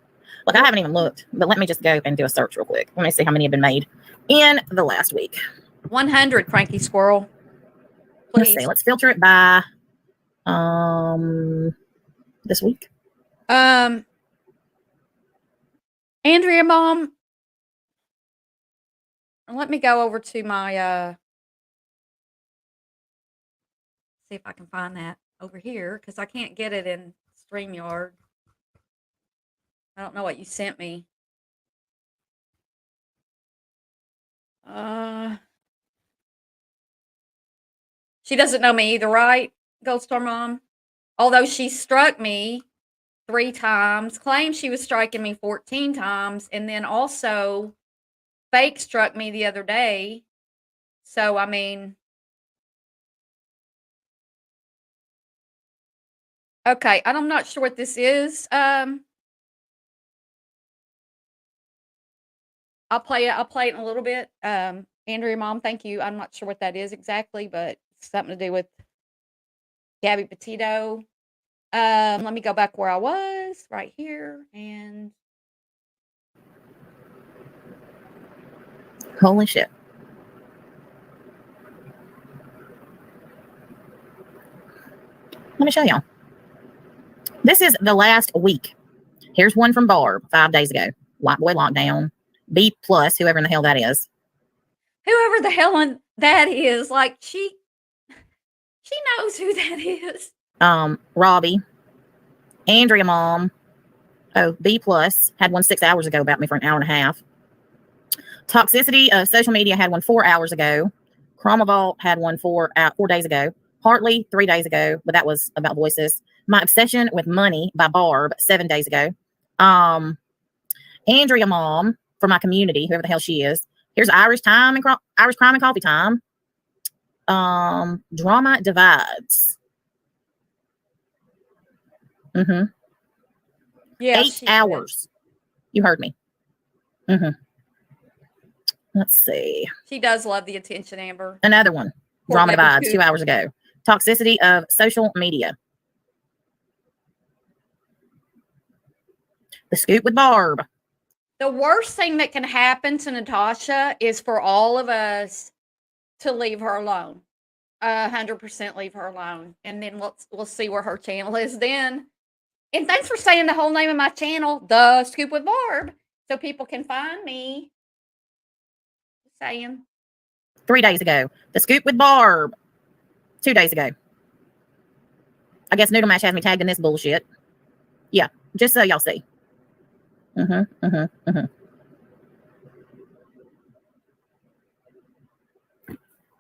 Look, I haven't even looked, but let me just go and do a search real quick. Let me see how many have been made in the last week. 100, Cranky Squirrel. Let's Please. see. Let's filter it by this week. Andrea Mom. Let me go over to my see if I can find that over here because I can't get it in StreamYard. I don't know what you sent me. She doesn't know me either, right? Gold Star Mom. Although she struck me 3 times, claimed she was striking me 14 times, and then also fake struck me the other day. So, I mean, okay, I'm not sure what this is. I'll play it in a little bit. Andrea Mom, thank you. I'm not sure what that is exactly, but it's something to do with Gabby Petito. Let me go back where I was, right here, and Holy shit. Let me show y'all. This is the last week. Here's one from Barb 5 days ago. White Boy Lockdown. B plus, whoever in the hell that is. whoever the hell that is, like she knows who that is. Robbie. Andrea Mom. Oh, B plus had one 6 hours ago about me for an hour and a half. Toxicity of social media had one 4 hours ago. Chromovault had one 4 days ago. Hartley 3 days ago, but that was about voices. My Obsession with Money by Barb 7 days ago. Andrea Mom for my community, whoever the hell she is. Here's Irish Crime and Coffee Time. Drama Divides. Yeah, 8 hours. You heard me. Let's see. She does love the attention, Amber. Another one. Poor Drama baby Divides, Coop. 2 hours ago. Toxicity of social media. The Scoop with Barb. The worst thing that can happen to Natasha is for all of us to leave her alone. 100% leave her alone. And then we'll see where her channel is then. And thanks for saying the whole name of my channel, The Scoop with Barb, so people can find me. Just saying. 3 days ago. The Scoop with Barb. 2 days ago. I guess Noodle Mash has me tagged in this bullshit. Yeah, just so y'all see.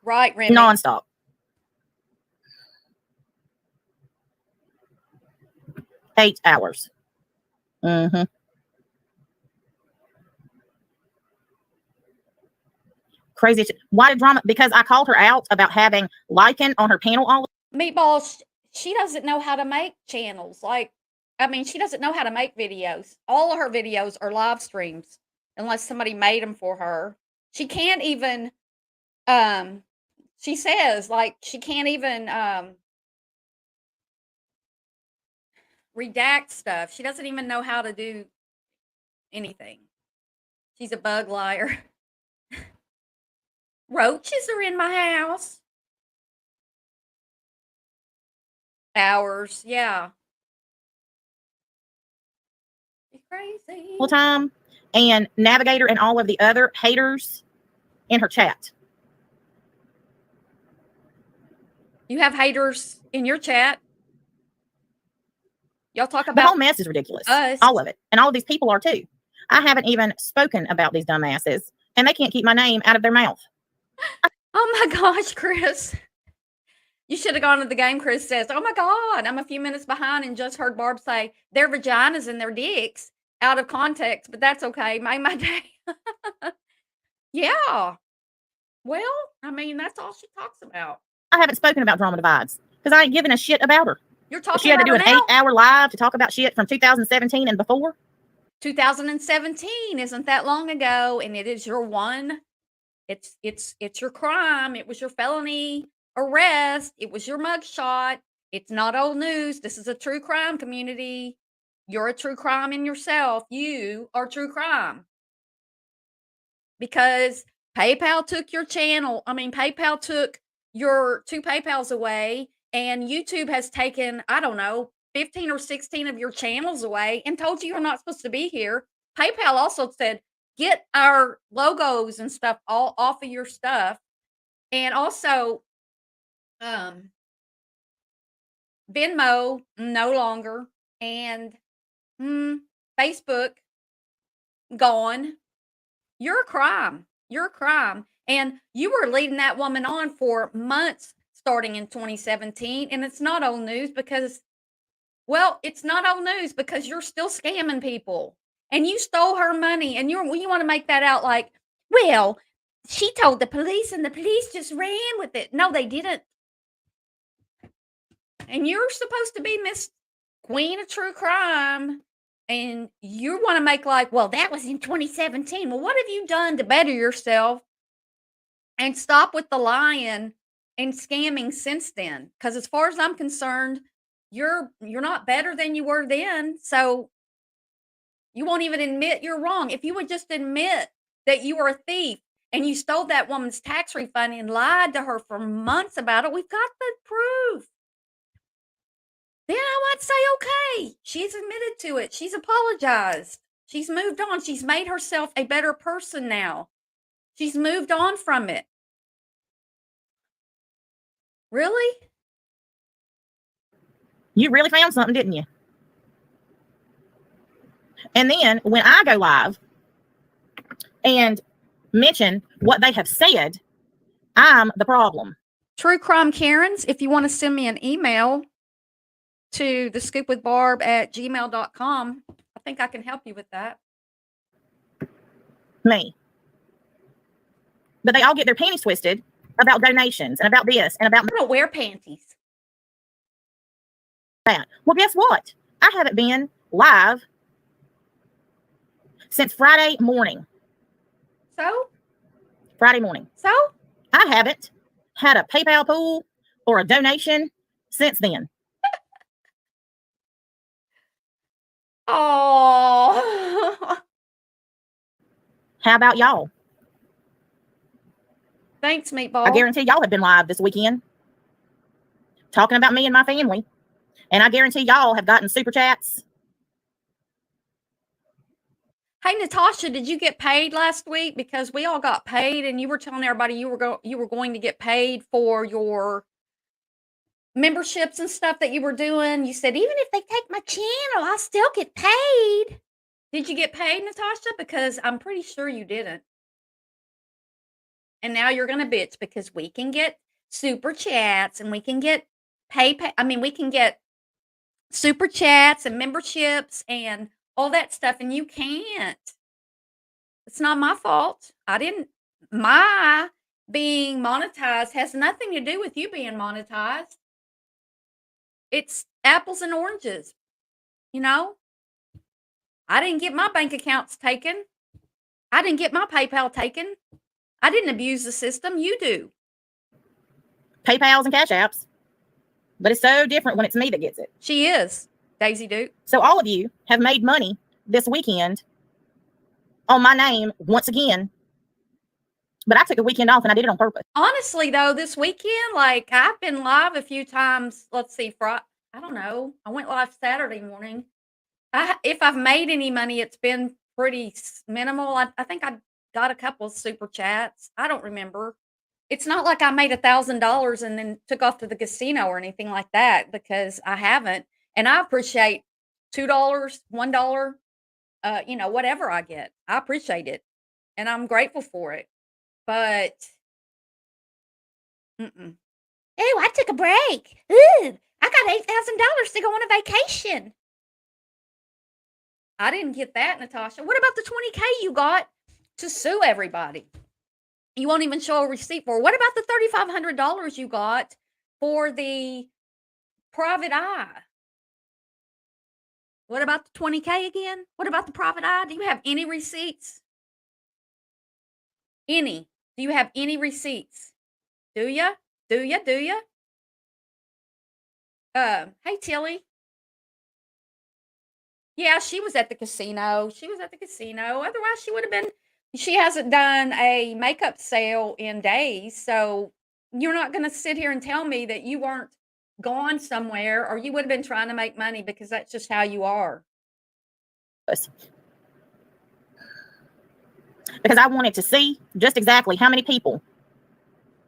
Right, Remy. Nonstop. Eight hours. Crazy. Why did Drama? Because I called her out about having lichen on her panel all. Meatball, she doesn't know how to make channels. Like, I mean, she doesn't know how to make videos. All of her videos are live streams, unless somebody made them for her. She can't even, she says, like, she can't even redact stuff. She doesn't even know how to do anything. She's a bug liar. Roaches are in my house. Hours, yeah. She's crazy. Full time, and Navigator and all of the other haters in her chat. You have haters in your chat. Y'all talk about the whole mess is ridiculous. us. All of it, and all of these people are too. I haven't even spoken about these dumbasses, and they can't keep my name out of their mouth. Oh my gosh, Chris. You should have gone to the game. Chris says, oh my God, I'm a few minutes behind and just heard Barb say their vaginas and their dicks out of context, but that's okay. Made my day. Yeah. Well, I mean, that's all she talks about. I haven't spoken about Drama Divides because I ain't giving a shit about her. You're talking she had to about do an her now? 8-hour live to talk about shit from 2017 and before. 2017 isn't that long ago, and it is your one. It's your crime. It was your felony arrest. It was your mugshot. It's not old news. This is a true crime community. You're a true crime in yourself. You are true crime. Because PayPal took your channel. I mean, PayPal took your 2 PayPals away, and YouTube has taken, I don't know, 15 or 16 of your channels away and told you you're not supposed to be here. PayPal also said, get our logos and stuff all off of your stuff. And also, Venmo, no longer. And Facebook, gone. You're a crime. You're a crime. And you were leading that woman on for months starting in 2017. And it's not old news because, well, it's not old news because you're still scamming people and you stole her money. And you want to make that out like, well, she told the police and the police just ran with it. No, they didn't. And you're supposed to be Miss Queen of True Crime. And you want to make like, well, that was in 2017. Well, what have you done to better yourself and stop with the lying and scamming since then? Because as far as I'm concerned, you're not better than you were then. So you won't even admit you're wrong. If you would just admit that you were a thief and you stole that woman's tax refund and lied to her for months about it, we've got the proof. Then I might say, okay, she's admitted to it. She's apologized. She's moved on. She's made herself a better person now. She's moved on from it. Really? You really found something, didn't you? And then when I go live and mention what they have said, I'm the problem. True Crime Karens, if you want to send me an email to thescoopwithbarb@gmail.com, I think I can help you with that. Me. But they all get their panties twisted about donations and about this and about I don't wear panties. that. Well, guess what? I haven't been live since Friday morning. So? Friday morning. So? I haven't had a PayPal pool or a donation since then. Oh. How about y'all? Thanks, Meatball. I guarantee y'all have been live this weekend talking about me and my family. And I guarantee y'all have gotten super chats. Hey, Natasha, did you get paid last week? Because we all got paid, and you were telling everybody you were going to get paid for your memberships and stuff that you were doing. You said, even if they take my channel, I'll still get paid. Did you get paid, Natasha? Because I'm pretty sure you didn't. And now you're going to bitch because we can get super chats and we can get PayPal. I mean, we can get super chats and memberships and all that stuff, and you can't. It's not my fault. My being monetized has nothing to do with you being monetized. It's apples and oranges, you know? I didn't get my bank accounts taken. I didn't get my PayPal taken. I didn't abuse the system. You do. PayPals and Cash Apps. But it's so different when it's me that gets it. She is, Daisy Duke. So all of you have made money this weekend on my name once again. But I took a weekend off and I did it on purpose. Honestly, though, this weekend, like, I've been live a few times. Let's see, I don't know. I went live Saturday morning. If I've made any money, it's been pretty minimal. I think I got a couple of super chats. I don't remember. It's not like I made $1,000 and then took off to the casino or anything like that, because I haven't. And I appreciate $2, $1, whatever I get. I appreciate it. And I'm grateful for it. But, Oh, I took a break. Ooh, I got $8,000 to go on a vacation. I didn't get that, Natasha. What about the $20K you got to sue everybody? You won't even show a receipt for. What about the $3,500 you got for the private eye? What about the $20K again? What about the private eye? Do you have any receipts? Any? Do you have any receipts? Do ya? Do ya? Do ya? Hey, Tilly. Yeah, she was at the casino. She was at the casino. Otherwise, she would have been. She hasn't done a makeup sale in days. So you're not going to sit here and tell me that you weren't gone somewhere or you would have been trying to make money because that's just how you are. Because I wanted to see just exactly how many people.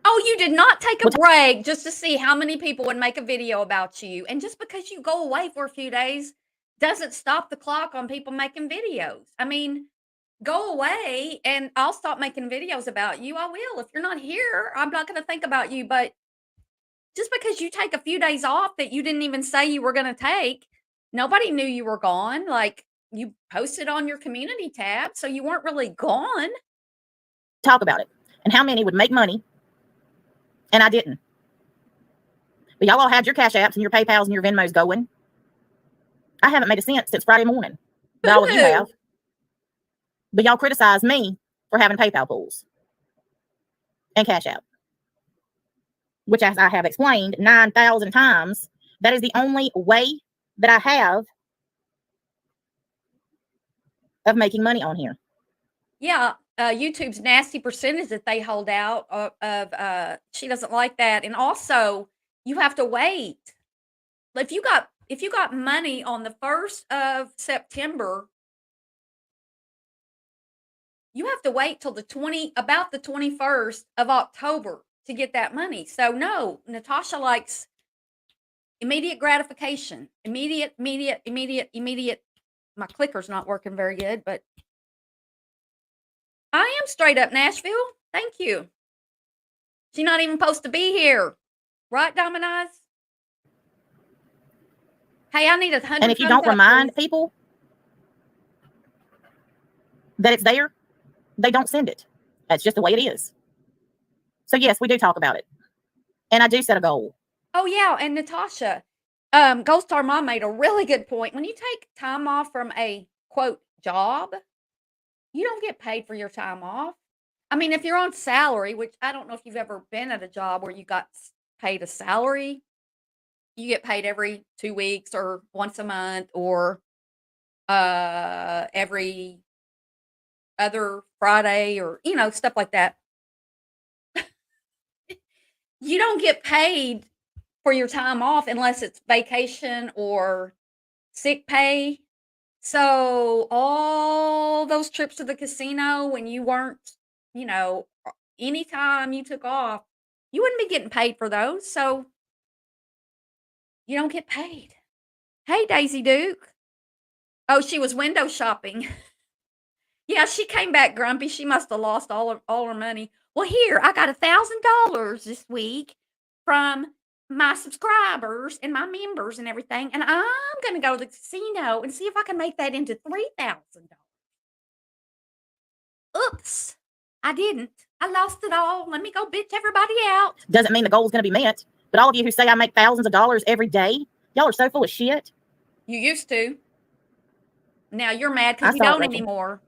Oh, you did not take a break just to see how many people would make a video about you. And just because you go away for a few days doesn't stop the clock on people making videos. I mean, go away and I'll stop making videos about you. I will. If you're not here, I'm not going to think about you. But just because you take a few days off that you didn't even say you were going to take, nobody knew you were gone. Like you posted on your community tab, so you weren't really gone. Talk about it and how many would make money. And I didn't. But y'all all had your Cash Apps and your PayPals and your Venmos going. I haven't made a cent since Friday morning. But all of you have. But y'all criticize me for having PayPal pools and Cash App. Which, as I have explained 9,000 times, that is the only way that I have of making money on here. Yeah, YouTube's nasty percentage that they hold out she doesn't like that. And also, you have to wait. If you got money on the 1st of September, you have to wait till about the 21st of October to get that money. So no, Natasha likes immediate gratification. Immediate. My clicker's not working very good, but I am straight up Nashville. Thank you. She's not even supposed to be here. Right, Dominize? Hey, I need 100. And if you don't remind people that it's there, they don't send it. That's just the way it is. So yes, we do talk about it. And I do set a goal. Oh yeah, and Natasha, Gold Star Mom made a really good point. When you take time off from a quote job, you don't get paid for your time off. I mean, if you're on salary, which I don't know if you've ever been at a job where you got paid a salary, you get paid every 2 weeks or once a month or every other Friday or stuff like that. You don't get paid for your time off unless it's vacation or sick pay. So all those trips to the casino when you weren't, anytime you took off, you wouldn't be getting paid for those. So you don't get paid. Hey, Daisy Duke. Oh, she was window shopping. Yeah, she came back grumpy. She must have lost all her money. Well, here, I got $1,000 this week from my subscribers and my members and everything, and I'm gonna go to the casino and see if I can make that into $3,000. Oops, I didn't. I lost it all. Let me go bitch everybody out. Doesn't mean the goal is going to be met. But all of you who say I make thousands of dollars every day, y'all are so full of shit. You used to. Now you're mad because you don't anymore.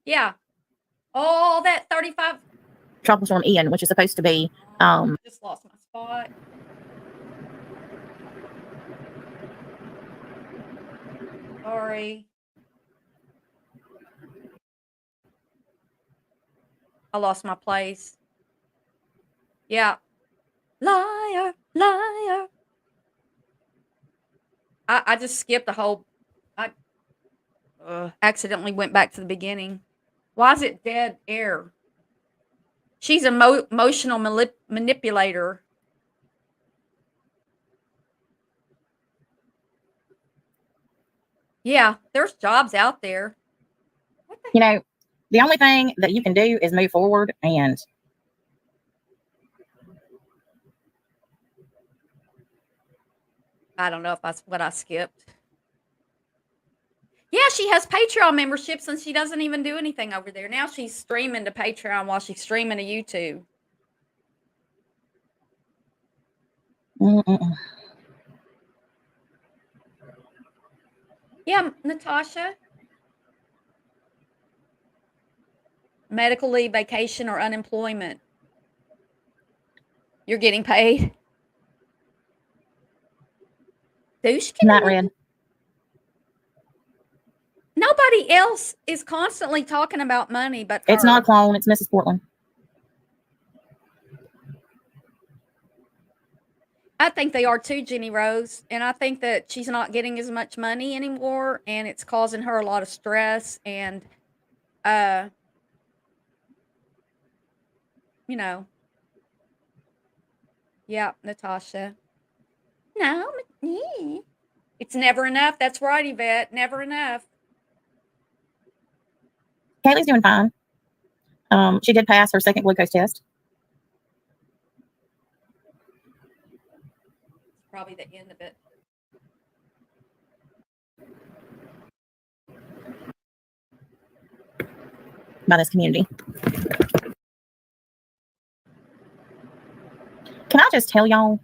Yeah. All that 35. Tropical Storm Ian, which is supposed to be. I just lost my spot. Sorry. I lost my place. Yeah. Liar, liar. I just skipped the whole. I accidentally went back to the beginning. Why is it dead air? She's an emotional manipulator. Yeah, there's jobs out there. The only thing that you can do is move forward, and I don't know if that's what I skipped. Yeah, she has Patreon memberships and she doesn't even do anything over there. Now she's streaming to Patreon while she's streaming to YouTube. Yeah, Natasha. Medical leave, vacation, or unemployment. You're getting paid. Douche Not Canadian. red. Nobody else is constantly talking about money, but It's her. not a clone. It's Mrs. Portland. I think they are too, Jenny Rose, and I think that she's not getting as much money anymore, and it's causing her a lot of stress. And, you know, yeah, Natasha. No, it's never enough. That's right, Yvette. Never enough. Kaylee's doing fine. She did pass her second glucose test. Probably the end of it. By this community. Can I just tell y'all?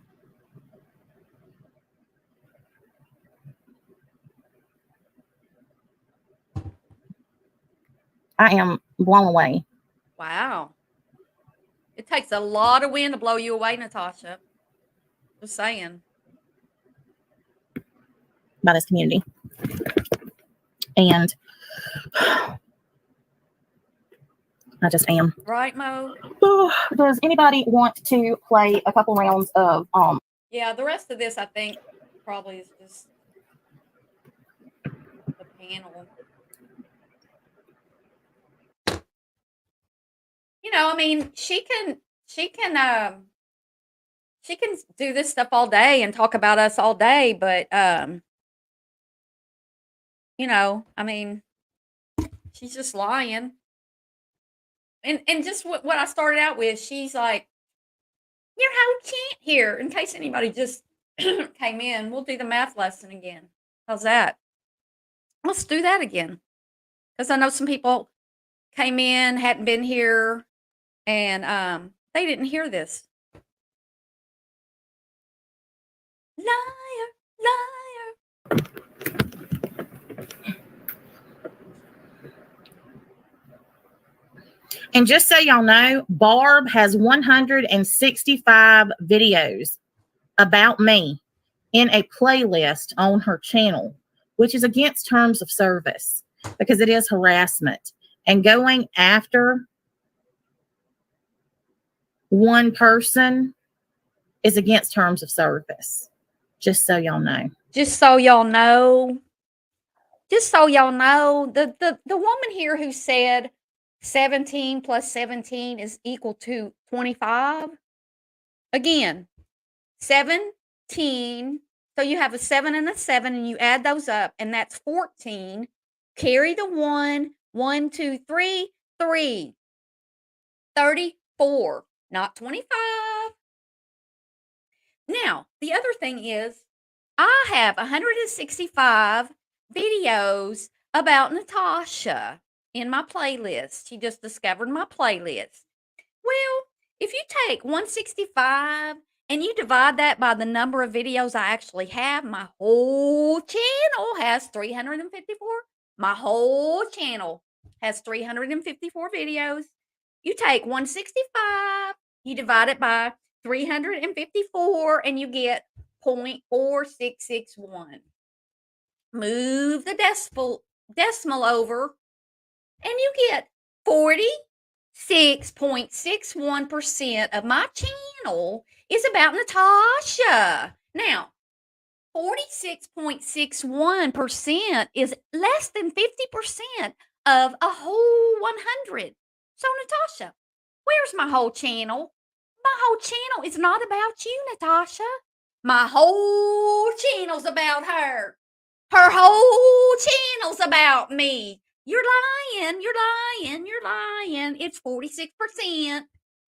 I am blown away. Wow. It takes a lot of wind to blow you away, Natasha. Just saying. By this community. And I just am. Right, Mo? Does anybody want to play a couple rounds of Yeah, the rest of this, I think, probably is just the panel. You know, I mean, she can do this stuff all day and talk about us all day, but you know, I mean, she's just lying. And just what I started out with, she's like, your whole chant here, in case anybody just came in, we'll do the math lesson again. How's that? Let's do that again. Because I know some people came in, hadn't been here, and they didn't hear this. Liar, liar. And just so y'all know, Barb has 165 videos about me in a playlist on her channel, which is against terms of service because it is harassment. And going after one person is against terms of service. Just so y'all know. Just so y'all know. Just so y'all know, the woman here who said 17 plus 17 is equal to 25. Again, 17. So you have a 7 and a 7, and you add those up, and that's 14. Carry the 1. 1, 2, 3. 3. 34, not 25. Now, the other thing is, I have 165 videos about Natasha in my playlist. She just discovered my playlist. Well, if you take 165 and you divide that by the number of videos I actually have, my whole channel has 354. My whole channel has 354 videos. You take 165, you divide it by 354, and you get 0.4661. Move the decimal over, and you get 46.61% of my channel is about Natasha. Now, 46.61% is less than 50% of a whole 100. So, Natasha, where's my whole channel? My whole channel is not about you, Natasha. My whole channel's about her. Her whole channel's about me. You're lying. You're lying. You're lying. It's 46%.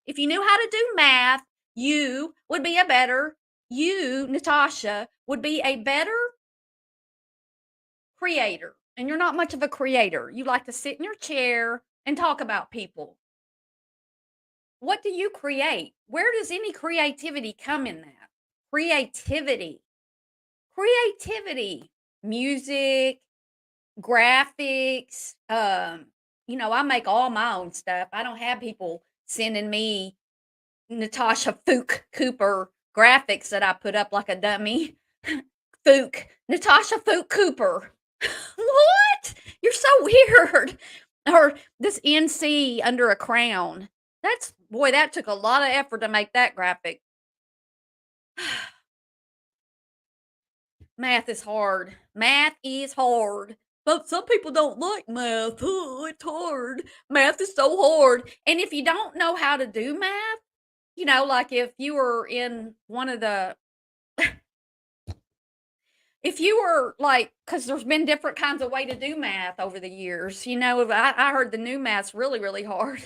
If you knew how to do math, you, Natasha, would be a better creator. And you're not much of a creator. You like to sit in your chair and talk about people. What do you create? Where does any creativity come in that? Creativity. Music, graphics. I make all my own stuff. I don't have people sending me Natasha Fook Cooper graphics that I put up like a dummy. Fook. Natasha Fook Cooper. What? You're so weird. Or this NC under a crown. Boy, that took a lot of effort to make that graphic. Math is hard. Math is hard. But some people don't like math. Oh, it's hard. Math is so hard. And if you don't know how to do math, like if you were in one of the if you were like, because there's been different kinds of way to do math over the years. I heard the new math's really, really hard.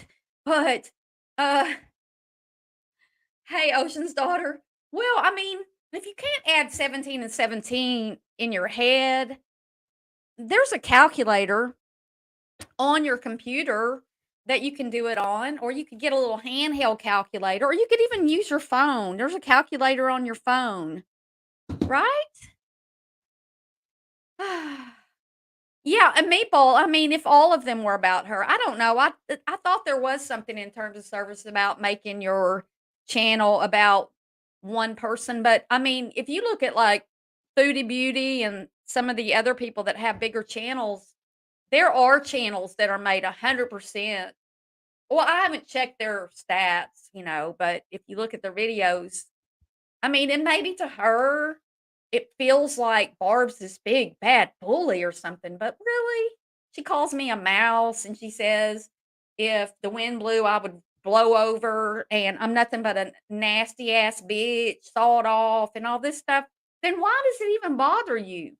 But hey, Ocean's daughter. Well, I mean, if you can't add 17 and 17 in your head, there's a calculator on your computer that you can do it on, or you could get a little handheld calculator, or you could even use your phone. There's a calculator on your phone, right? Yeah, and Maple, I mean, if all of them were about her, I don't know. I thought there was something in terms of service about making your channel about one person, but I mean, if you look at like Foodie Beauty and some of the other people that have bigger channels, there are channels that are made 100%. Well, I haven't checked their stats, but if you look at their videos, I mean, and maybe to her, it feels like Barb's this big bad bully or something, but really, she calls me a mouse and she says, if the wind blew, I would blow over and I'm nothing but a nasty ass bitch, sawed off and all this stuff. Then why does it even bother you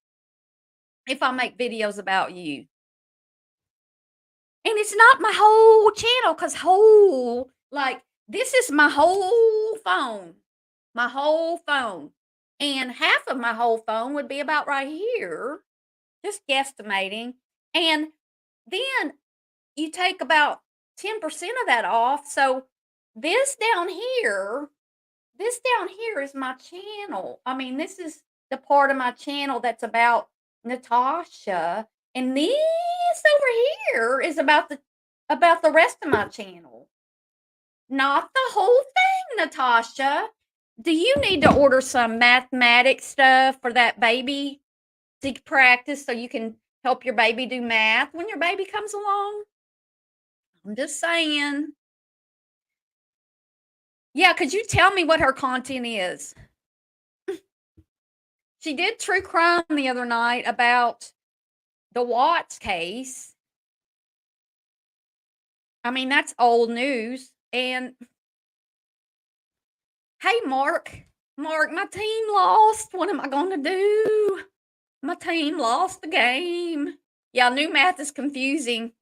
if I make videos about you? And it's not my whole channel because this is my whole phone. My whole phone. And half of my whole phone would be about right here, just guesstimating. And then you take about 10% of that off. So this down here is my channel. I mean, this is the part of my channel that's about Natasha. And this over here is about the rest of my channel. Not the whole thing, Natasha. Do you need to order some mathematics stuff for that baby to practice so you can help your baby do math when your baby comes along? I'm just saying. Yeah, could you tell me what her content is? She did true crime the other night about the Watts case. I mean, that's old news. And hey, Mark, my team lost. What am I going to do? My team lost the game. Yeah, new math is confusing.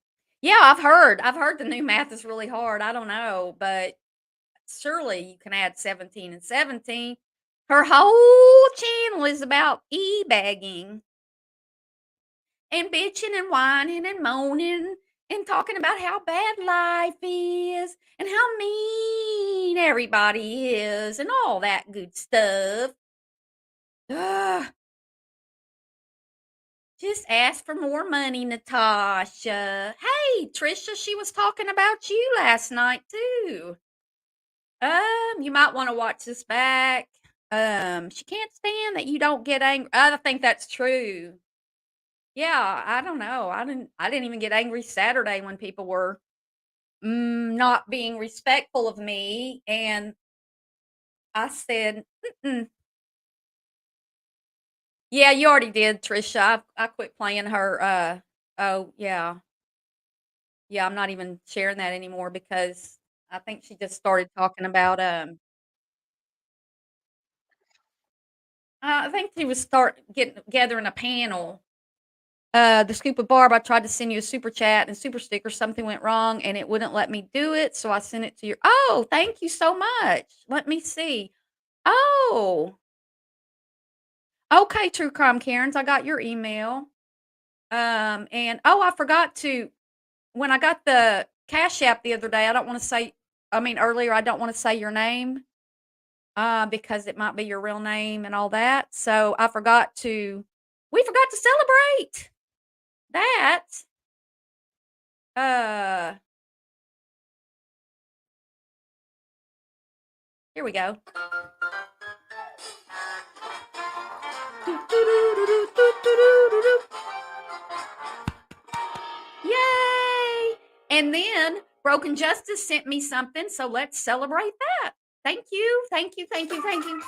Yeah, I've heard the new math is really hard. I don't know, but surely you can add 17 and 17. Her whole channel is about e-bagging and bitching and whining and moaning and talking about how bad life is and how mean everybody is and all that good stuff. Ugh. Just ask for more money, Natasha. Hey, Trisha, she was talking about you last night too. You might want to watch this back. She can't stand that you don't get angry. I think that's true. Yeah, I don't know. I didn't even get angry Saturday when people were not being respectful of me, and I said, mm-mm. Yeah, you already did, Trisha. I quit playing her. Oh yeah, yeah. I'm not even sharing that anymore because I think she just started talking about I think she was gathering a panel. The Scoop of Barb, I tried to send you a super chat and super sticker. Something went wrong and it wouldn't let me do it. So I sent it to your. Oh, thank you so much. Let me see. Oh, okay, True Crime Karens. I got your email. And oh, I forgot to, when I got the Cash App the other day, earlier, I don't want to say your name because it might be your real name and all that. So we forgot to celebrate that. Uh, Here we go. Yay! And then Broken Justice sent me something, so let's celebrate that. Thank you, thank you, thank you, thank you.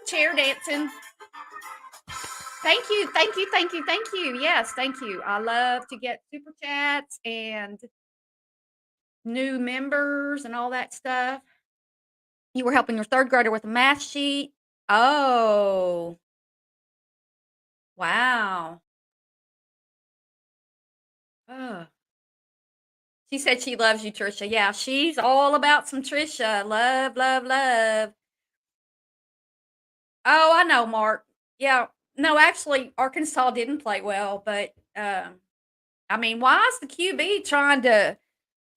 Chair dancing. Thank you, thank you, thank you, thank you. Yes, thank you. I love to get super chats and new members and all that stuff. You were helping your third grader with a math sheet. Oh. Wow. Oh. She said she loves you, Trisha. Yeah, she's all about some Trisha. Love, love, love. Oh, I know, Mark. Yeah. No, actually, Arkansas didn't play well, but I mean, why is the QB trying to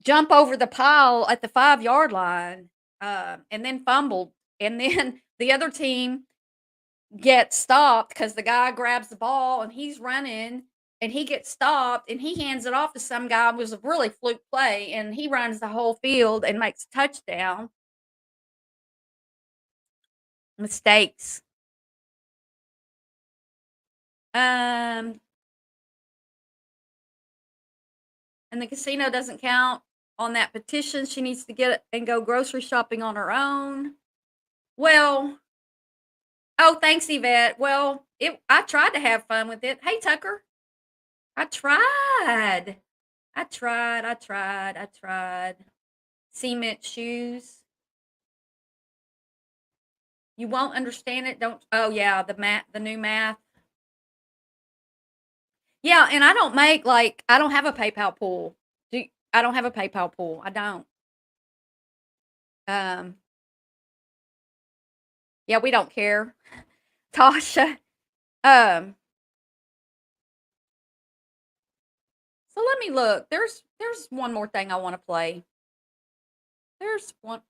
jump over the pile at the 5-yard line and then fumbled? And then the other team gets stopped because the guy grabs the ball and he's running and he gets stopped and he hands it off to some guy. It was a really fluke play and he runs the whole field and makes a touchdown. Mistakes. And the casino doesn't count on that petition. She needs to get it and go grocery shopping on her own. Well, oh, thanks, Yvette. Well, I tried to have fun with it. Hey, Tucker. I tried. Cement shoes. You won't understand it. Don't. Oh yeah, the new math. Yeah, and I don't make I don't have a PayPal pool. I don't have a PayPal pool. I don't. Yeah, we don't care. Tasha. So let me look. There's one more thing I want to play. There's one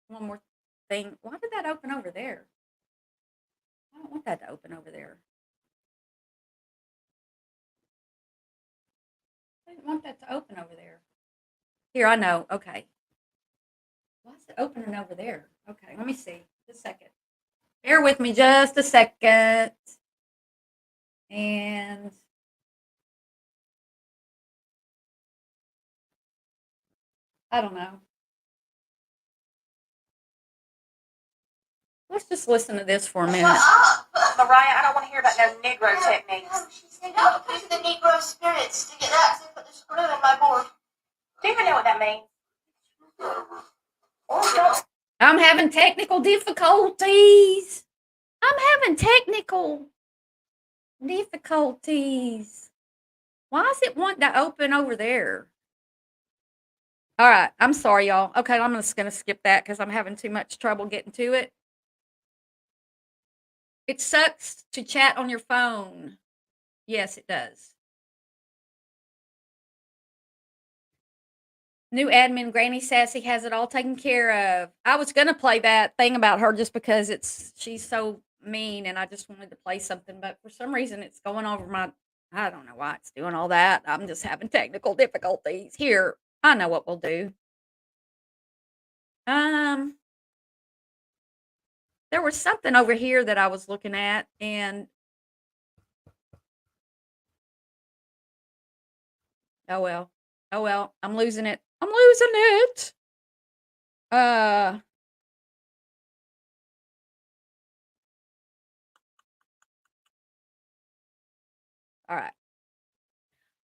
more thing. Why did that open over there? I don't want that to open over there. I didn't want that to open over there. Here, I know. Okay. Why is it opening over there? Okay, let me see. Just a second. Bear with me just a second. And I don't know. Let's just listen to this for a minute. Mariah, I don't want to hear about no Negro techniques. She said, no, put the Negro spirits to get that. So put the screw in my board. Do you even know what that means? I'm having technical difficulties. Why does it want to open over there? All right. I'm sorry, y'all. Okay, I'm just going to skip that because I'm having too much trouble getting to it. It sucks to chat on your phone. Yes, it does. New admin, Granny Sassy has it all taken care of. I was going to play that thing about her just because she's so mean and I just wanted to play something, but for some reason it's going over I don't know why it's doing all that. I'm just having technical difficulties. Here, I know what we'll do. There was something over here that I was looking at and oh well, I'm losing it.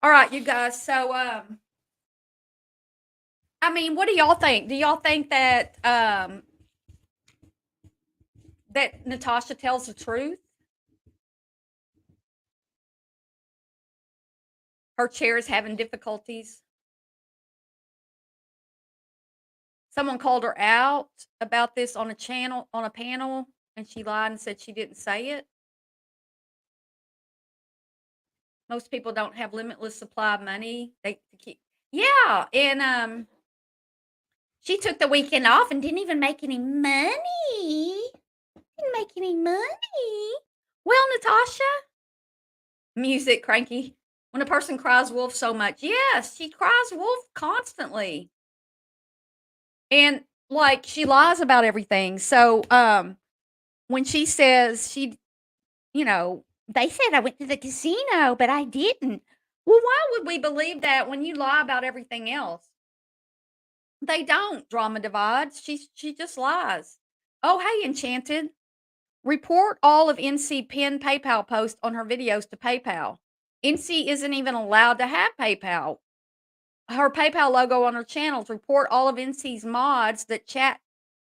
All right, you guys. So, I mean, what do y'all think? Do y'all think that that NATASHA tells the truth? Her chair is having difficulties. Someone called her out about this on a panel, and she lied and said she didn't say it. Most people don't have limitless supply of money. Yeah, and she took the weekend off and didn't even make any money. Well, NATASHA, music cranky. When a person cries wolf so much, yes, she cries wolf constantly. And like she lies about everything. So when she says they said I went to the casino, but I didn't. Well, why would we believe that when you lie about everything else? They don't. Drama divides. She just lies. Oh, hey, Enchanted. Report all of NC pinned PayPal posts on her videos to PayPal. NC isn't even allowed to have PayPal. Her PayPal logo on her channels. Report all of NC's mods that chat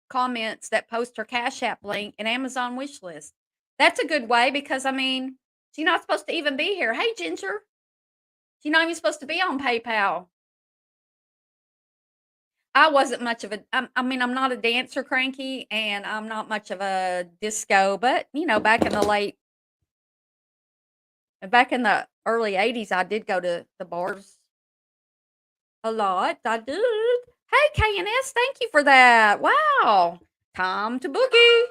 comments that post her Cash App link and Amazon wish list. That's a good way because, I mean, she's not supposed to even be here. Hey, Ginger. She's not even supposed to be on PayPal. I wasn't much of a, I mean, I'm not a dancer, Cranky, and I'm not much of a disco, but, back in the early 80s, I did go to the bars a lot. I did. Hey, KNS, thank you for that. Wow. Time to boogie.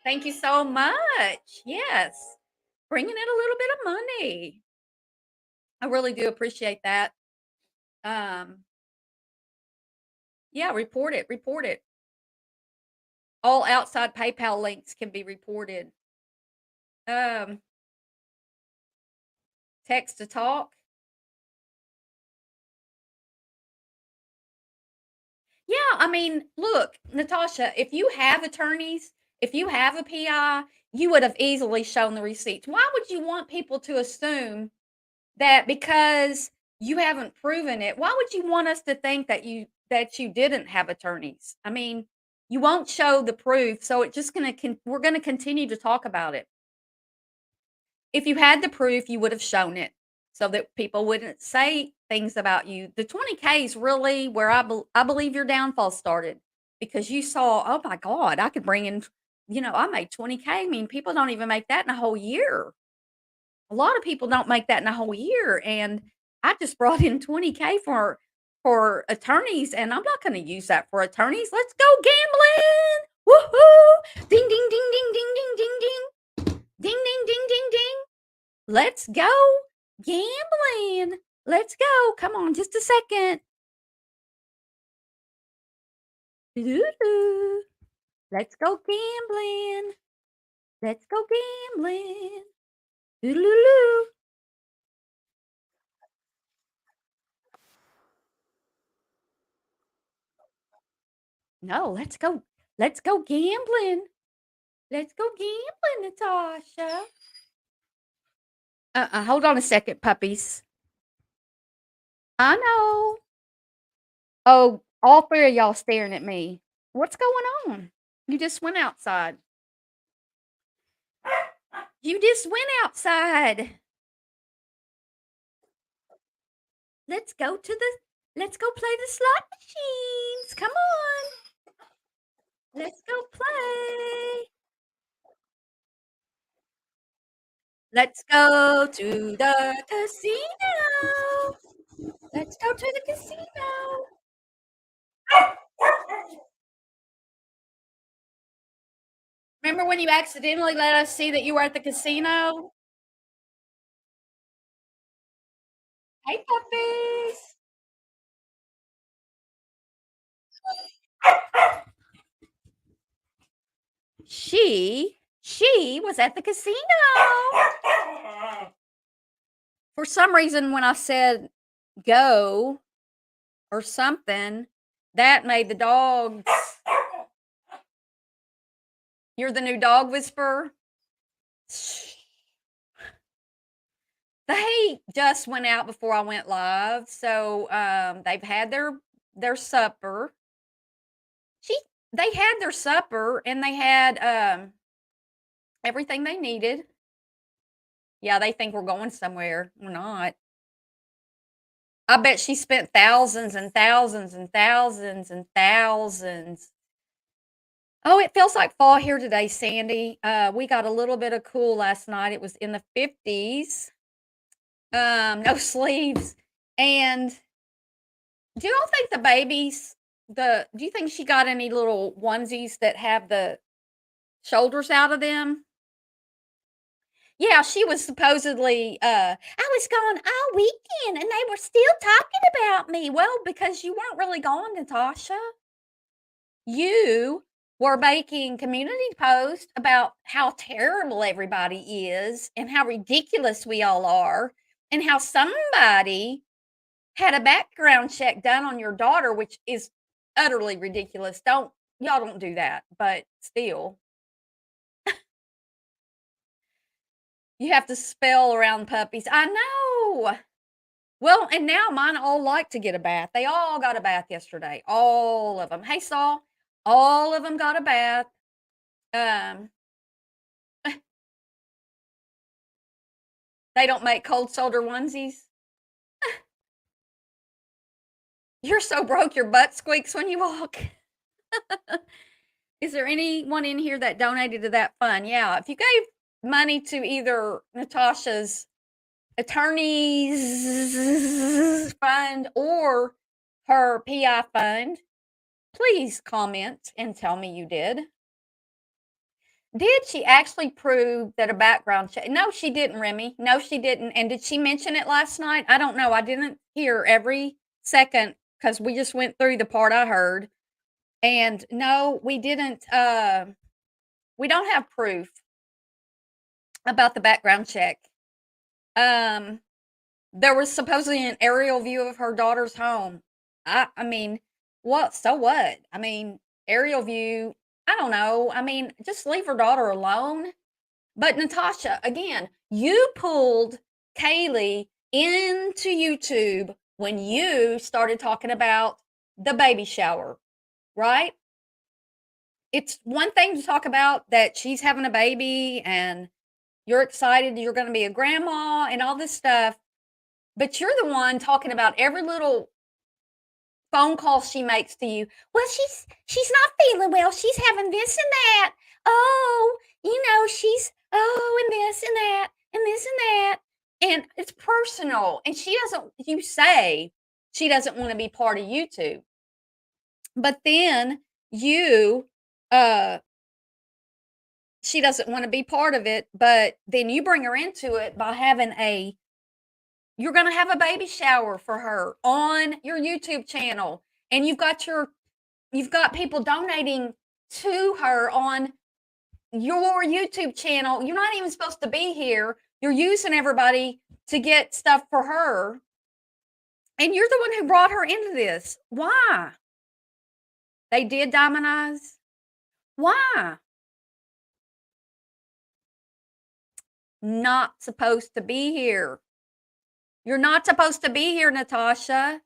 Thank you so much. Yes. Bringing in a little bit of money. I really do appreciate that. Yeah, report it. Report it. All outside PayPal links can be reported. Text to talk. Yeah, I mean, look, Natasha, if you have attorneys, if you have a PI, you would have easily shown the receipts. Why would you want people to assume that because you haven't proven it, why would you want us to think that you didn't have attorneys? I mean, you won't show the proof, so it's just we're gonna continue to talk about it. If you had the proof, you would have shown it so that people wouldn't say things about you. The 20K is really where I believe your downfall started because you saw, oh my God, I could bring in, I made 20K. I mean, people don't even make that in a whole year. A lot of people don't make that in a whole year. And I just brought in 20K for attorneys, and I'm not going to use that for attorneys. Let's go gambling. Woohoo! Ding, ding, ding, ding, ding, ding, ding, ding. Ding, ding, ding, ding, ding. Let's go gambling. Let's go. Come on, just a second. Doo-doo-doo. Let's go gambling. Let's go gambling. Doo-doo-doo. No, let's go. Let's go gambling. Let's go gambling, Natasha. Hold on a second, puppies. I know. Oh, all three of y'all staring at me. What's going on? You just went outside. You just went outside. Let's go play the slot machines. Come on. Let's go play. Let's go to the casino. Let's go to the casino. Remember when you accidentally let us see that you were at the casino? Hey, puppies. She was at the casino. For some reason, when I said go or something, that made the dogs. You're the new dog whisperer? They just went out before I went live, so they've had their supper. They had their supper and they had everything they needed. Yeah, they think we're going somewhere. We're not. I bet she spent thousands and thousands and thousands and thousands. Oh, it feels like fall here today, Sandy. We got a little bit of cool last night. It was in the 50s. No sleeves. And do y'all think the babies, do you think she got any little onesies that have the shoulders out of them? Yeah, she was supposedly, I was gone all weekend and they were still talking about me. Well, because you weren't really gone, Natasha. You were making community posts about how terrible everybody is and how ridiculous we all are and how somebody had a background check done on your daughter, which is utterly ridiculous. Y'all don't do that, but still. You have to spell around puppies. I know. Well, and now mine all like to get a bath. They all got a bath yesterday. All of them. Hey, Saul. All of them got a bath. Um, they don't make cold shoulder onesies. You're so broke your butt squeaks when you walk. Is there anyone in here that donated to that fund? Yeah, if you gave money to either Natasha's attorney's fund or her PI fund, please comment and tell me you did. Did she actually prove that a background check? No, she didn't, Remy. No, she didn't. And did she mention it last night? I don't know. I didn't hear every second because we just went through the part I heard. And no, we didn't. We don't have proof about the background check. There was supposedly an aerial view of her daughter's home. I mean, what? So what? I mean, aerial view. I don't know. I mean, just leave her daughter alone. But Natasha, again, you pulled Kaylee into YouTube when you started talking about the baby shower, right? It's one thing to talk about that she's having a baby and you're excited you're going to be a grandma and all this stuff, but you're the one talking about every little phone call she makes to you. Well, she's not feeling well. She's having this and that. Oh, she's and this and that and this and that. And it's personal. And you say she doesn't want to be part of YouTube. But then she doesn't want to be part of it, but then you bring her into it by you're going to have a baby shower for her on your YouTube channel. And you've got people donating to her on your YouTube channel. You're not even supposed to be here. You're using everybody to get stuff for her. And you're the one who brought her into this. Why? They did Diamond Eyes. Why? Not supposed to be here. You're not supposed to be here, Natasha.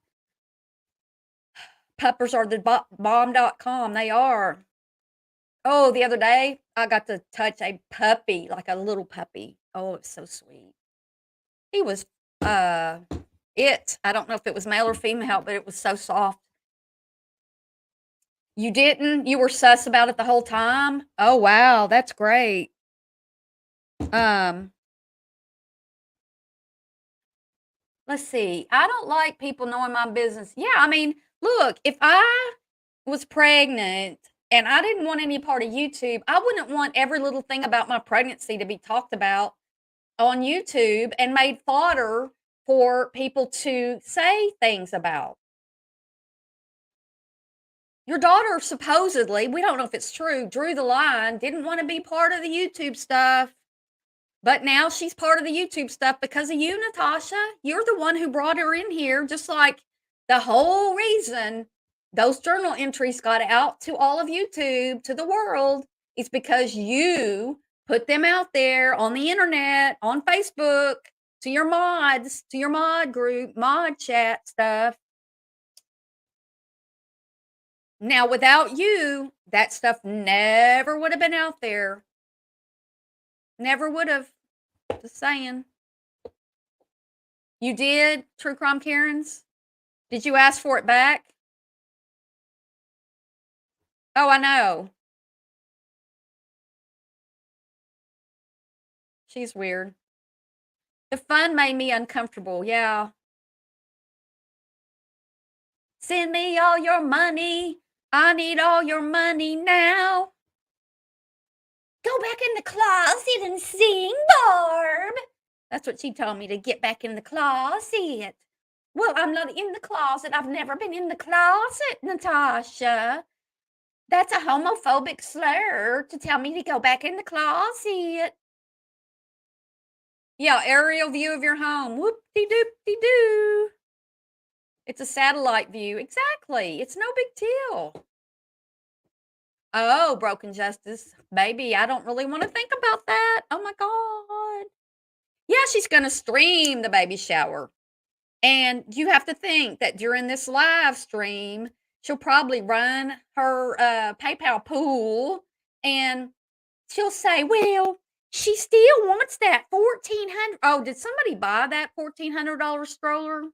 Puppers are the bomb.com. They are. Oh, the other day, I got to touch a puppy, like a little puppy. Oh, it's so sweet. He was, I don't know if it was male or female, but it was so soft. You didn't? You were sus about it the whole time? Oh, wow. That's great. Let's see. I don't like people knowing my business. Yeah, I mean, look, if I was pregnant and I didn't want any part of YouTube, I wouldn't want every little thing about my pregnancy to be talked about on YouTube and made fodder for people to say things about. Your daughter supposedly, we don't know if it's true, drew the line, didn't want to be part of the YouTube stuff. But now she's part of the YouTube stuff because of you, Natasha. You're the one who brought her in here, just like the whole reason those journal entries got out to all of YouTube, to the world, is because you put them out there on the internet, on Facebook, to your mods, to your mod group, mod chat stuff. Now, without you, that stuff never would have been out there. Never would have. Just saying. You did, True Crime Karens? Did you ask for it back? Oh, I know. She's weird. The fun made me uncomfortable, yeah. Send me all your money. I need all your money now. Go back in the closet and sing, Barb. That's what she told me, to get back in the closet. Well, I'm not in the closet. I've never been in the closet, Natasha. That's a homophobic slur to tell me to go back in the closet. Yeah, aerial view of your home. Whoop-de-doop-de-doo. It's a satellite view. Exactly. It's no big deal. Oh, broken justice. Baby, I don't really want to think about that. Oh my God. Yeah, she's going to stream the baby shower. And you have to think that during this live stream, she'll probably run her PayPal pool and she'll say, well, she still wants that $1,400. Oh, did somebody buy that $1,400 stroller?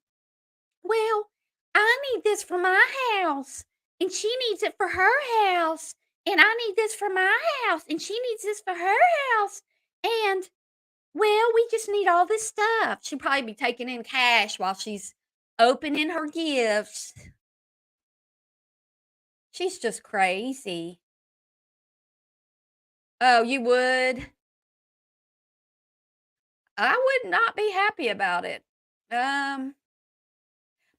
Well, I need this for my house and she needs it for her house. And I need this for my house and she needs this for her house. And well, we just need all this stuff. She'll probably be taking in cash while she's opening her gifts. She's just crazy. Oh, you would? I would not be happy about it.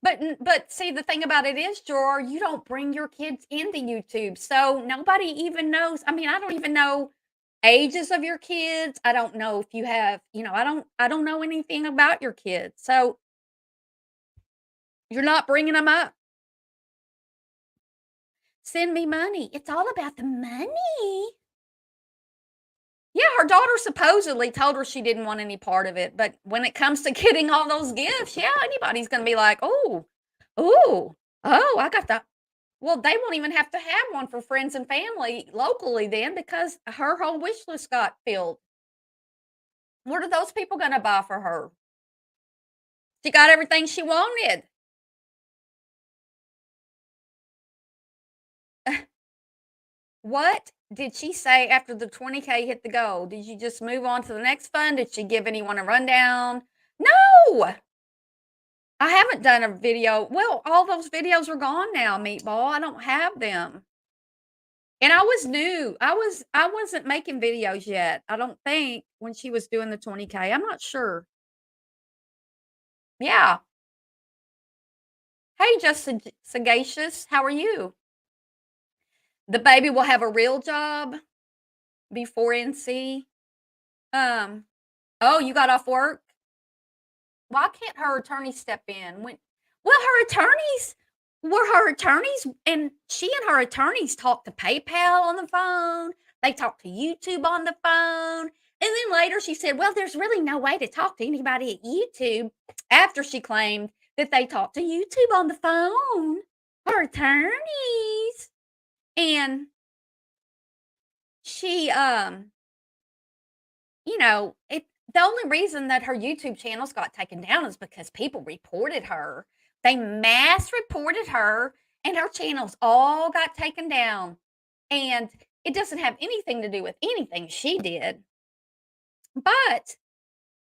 But see, the thing about it is, Jor, you don't bring your kids into YouTube, so nobody even knows. I mean, I don't even know ages of your kids. I don't know if you have, I don't know anything about your kids. So you're not bringing them up. Send me money. It's all about the money. Yeah, her daughter supposedly told her she didn't want any part of it. But when it comes to getting all those gifts, yeah, anybody's going to be like, oh, I got that. Well, they won't even have to have one for friends and family locally then because her whole wish list got filled. What are those people going to buy for her? She got everything she wanted. What did she say after the 20K hit the goal? Did you just move on to the next fund? Did she give anyone a rundown? No! I haven't done a video. Well, all those videos are gone now, Meatball. I don't have them. And I was new. I wasn't making videos yet. I don't think when she was doing the 20K. I'm not sure. Yeah. Hey, just sagacious. How are you? The baby will have a real job before NC. Oh, you got off work? Why can't her attorney step in? Her attorneys, and she and her attorneys talked to PayPal on the phone. They talked to YouTube on the phone. And then later she said, well, there's really no way to talk to anybody at YouTube, after she claimed that they talked to YouTube on the phone. Her attorneys. And she, the only reason that her YouTube channels got taken down is because people reported her. They mass reported her, and her channels all got taken down. And it doesn't have anything to do with anything she did. But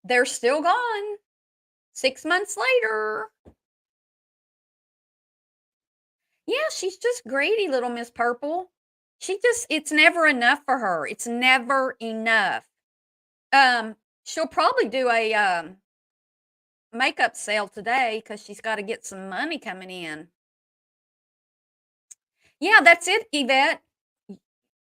they're still gone 6 months later. Yeah, she's just greedy, little Miss Purple. It's never enough for her. It's never enough. She'll probably do a makeup sale today because she's got to get some money coming in. Yeah, that's it, Yvette.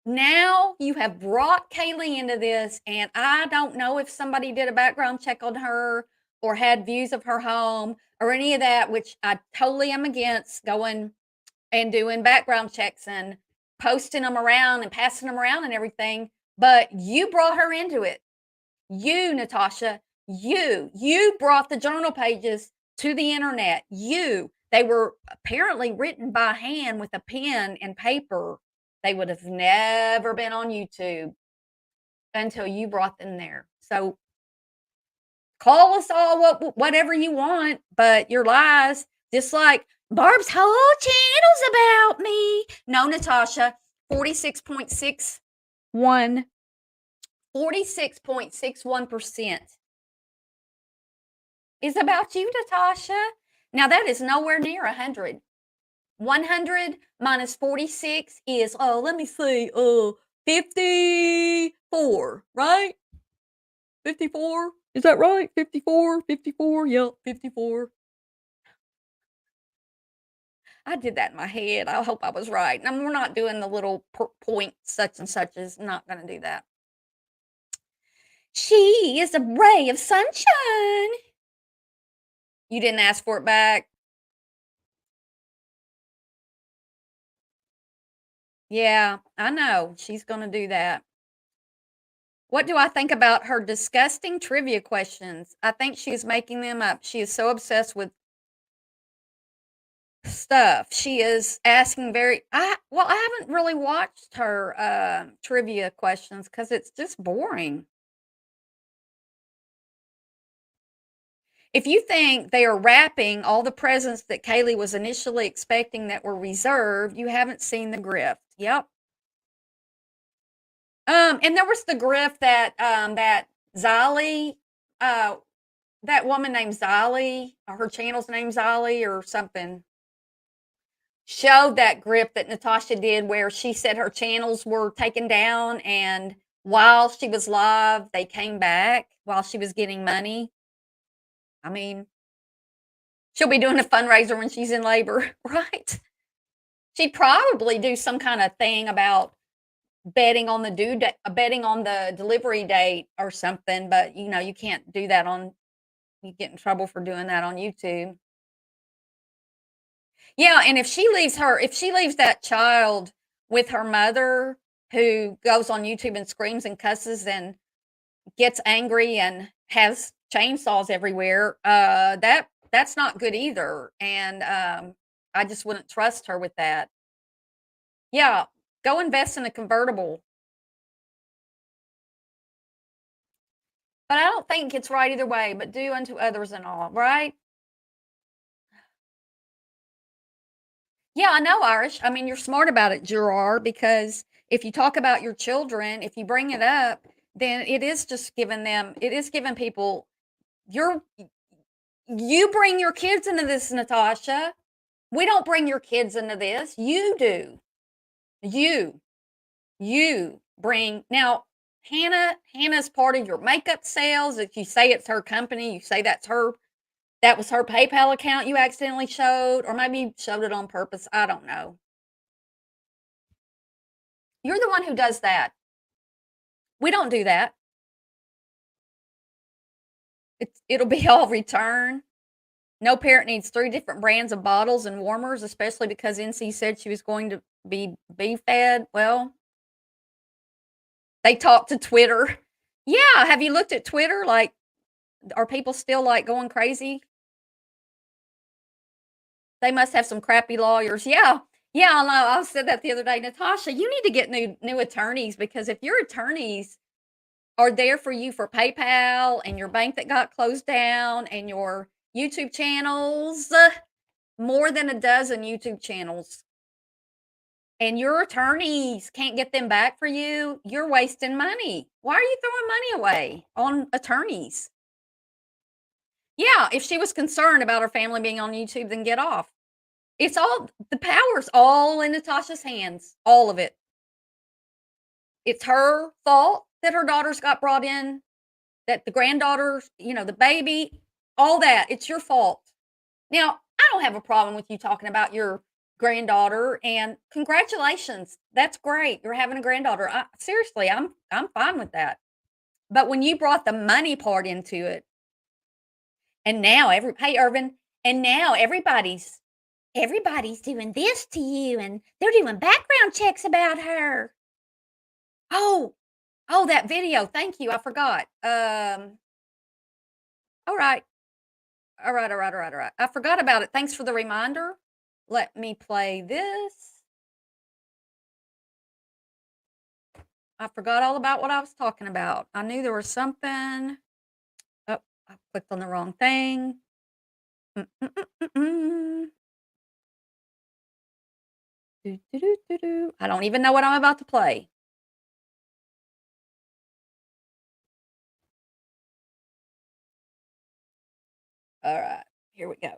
Now you have brought Kaylee into this, and I don't know if somebody did a background check on her or had views of her home or any of that, which I totally am against, going and doing background checks and posting them around and passing them around and everything. But you brought her into it. You, Natasha, you brought the journal pages to the internet. They were apparently written by hand with a pen and paper. They would have never been on YouTube until you brought them there. So call us all whatever you want, but your lies, just like Barb's whole channel's about me. No, Natasha, 46.61% is about you, Natasha. Now that is nowhere near 100. 100 minus 46 is, let me see, 50. 54, right? 54? Is that right? 54? 54? Yep, 54. I did that in my head. I hope I was right. And we're not doing the little point such and such is not going to do that. She is a ray of sunshine. You didn't ask for it back. Yeah, I know. She's going to do that. What do I think about her disgusting trivia questions? I think she is making them up. She is so obsessed with stuff. She is asking I haven't really watched her trivia questions because it's just boring. If you think they are wrapping all the presents that Kaylee was initially expecting that were reserved, you haven't seen the grift. Yep. And there was the grift that that Zolly, that woman named Zolly, or her channel's named Zolly or something, showed that grift that Natasha did where she said her channels were taken down, and while she was live, they came back while she was getting money. I mean, she'll be doing a fundraiser when she's in labor, right? She'd probably do some kind of thing about betting on the delivery date or something, but you know, you can't do that you get in trouble for doing that on YouTube. Yeah, and if she leaves that child with her mother who goes on YouTube and screams and cusses and gets angry and has chainsaws everywhere, that's not good either. And I just wouldn't trust her with that. Yeah, go invest in a convertible. But I don't think it's right either way, but do unto others and all, right? Yeah, I know, Irish. I mean, you're smart about it, Gerard, because if you talk about your children, if you bring it up, then it is giving people you bring your kids into this, Natasha. We don't bring your kids into this. You do. You bring now Hannah's part of your makeup sales. If you say it's her company, you say that was her PayPal account you accidentally showed, or maybe you showed it on purpose. I don't know. You're the one who does that. We don't do that. It'll be all return. No parent needs 3 different brands of bottles and warmers, especially because NC said she was going to be fed. Well, they talked to Twitter. Yeah, have you looked at Twitter? Like, are people still like going crazy? They must have some crappy lawyers. Yeah. Yeah, I know. I said that the other day. Natasha, you need to get new attorneys, because if your attorneys are there for you for PayPal and your bank that got closed down and your YouTube channels, more than a dozen YouTube channels, and your attorneys can't get them back for you, you're wasting money. Why are you throwing money away on attorneys? Yeah, if she was concerned about her family being on YouTube, then get off. It's all, the power's all in Natasha's hands, all of it. It's her fault that her daughters got brought in, that the granddaughters, the baby, all that. It's your fault. Now, I don't have a problem with you talking about your granddaughter, and congratulations. That's great. You're having a granddaughter. Seriously, I'm fine with that. But when you brought the money part into it, and now hey Irvin, and now everybody's doing this to you, and they're doing background checks about her. Oh, that video. Thank you. I forgot. All right. All right. I forgot about it. Thanks for the reminder. Let me play this. I forgot all about what I was talking about. I knew there was something. Oh, I clicked on the wrong thing. I don't even know what I'm about to play. All right, here we go.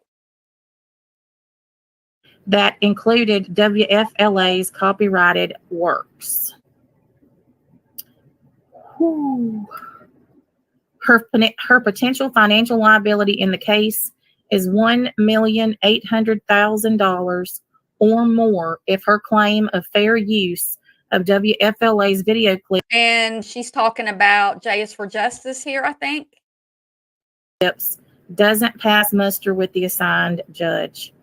That included WFLA's copyrighted works. Whew. Her potential financial liability in the case is $1,800,000 or more if her claim of fair use of WFLA's video And she's talking about J is for Justice here, I think. clips doesn't pass muster with the assigned judge.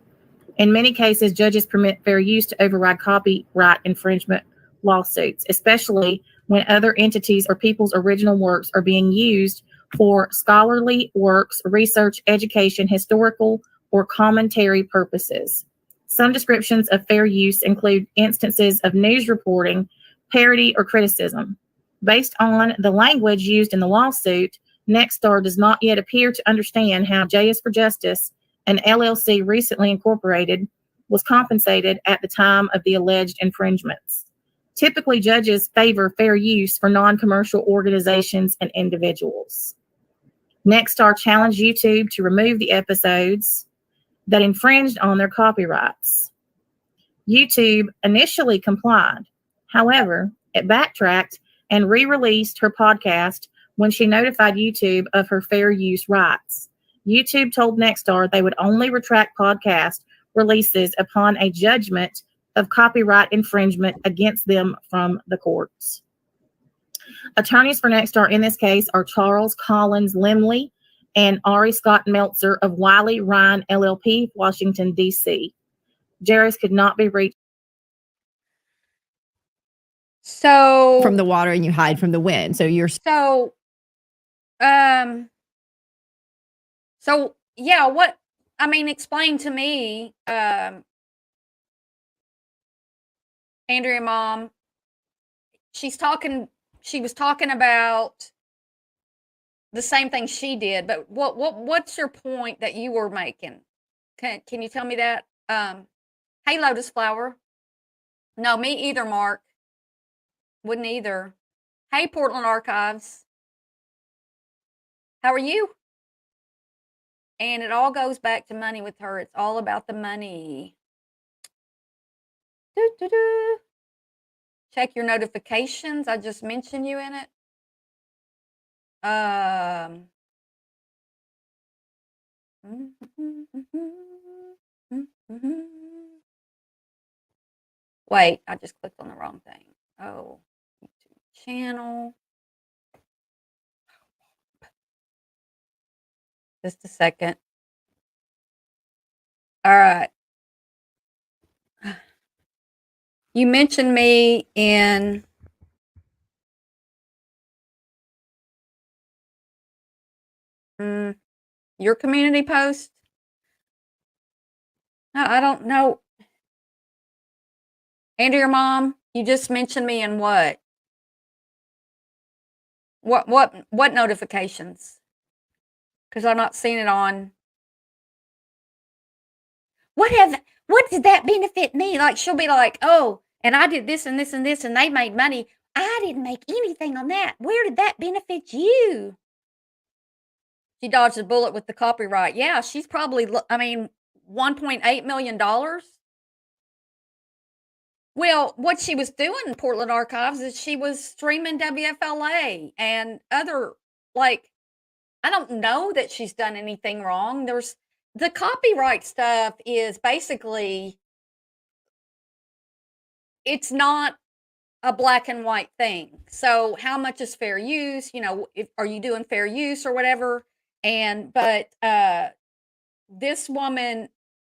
In many cases, judges permit fair use to override copyright infringement lawsuits, especially when other entities or people's original works are being used for scholarly works, research, education, historical, or commentary purposes. Some descriptions of fair use include instances of news reporting, parody, or criticism. Based on the language used in the lawsuit, Nexstar does not yet appear to understand how J is for Justice, an LLC recently incorporated, was compensated at the time of the alleged infringements. Typically, judges favor fair use for non-commercial organizations and individuals. Nexstar challenged YouTube to remove the episodes that infringed on their copyrights. YouTube initially complied. However, it backtracked and re-released her podcast when she notified YouTube of her fair use rights. YouTube told Nexstar they would only retract podcast releases upon a judgment of copyright infringement against them from the courts. Attorneys for Nexstar in this case are Charles Collins Limley and Ari Scott Meltzer of Wiley Ryan LLP, Washington, D.C. Jairus could not be reached. So from the water and you hide from the wind. So you're So yeah, what I mean, explain to me, Andrea Mom. She was talking about the same thing she did, but what's your point that you were making? Can you tell me that? Hey, Lotus Flower. No, me either, Mark. Wouldn't either. Hey, Portland Archives. How are you? And it all goes back to money with her. It's all about the money. Doo-doo-doo. Check your notifications. I just mentioned you in it. Wait, I just clicked on the wrong thing. Oh, YouTube channel. Just a second. All right. You mentioned me in your community post. No, I don't know. Andrea Mom, you just mentioned me in what? What notifications? Because I'm not seeing it on. What did that benefit me? Like, she'll be like, oh, and I did this and this and this, and they made money. I didn't make anything on that. Where did that benefit you? She dodged a bullet with the copyright. Yeah, she's probably, $1.8 million. Well, what she was doing in Portland Archives is she was streaming WFLA and other, like, I don't know that she's done anything wrong. The copyright stuff is basically, it's not a black and white thing. So how much is fair use? Are you doing fair use or whatever? But this woman,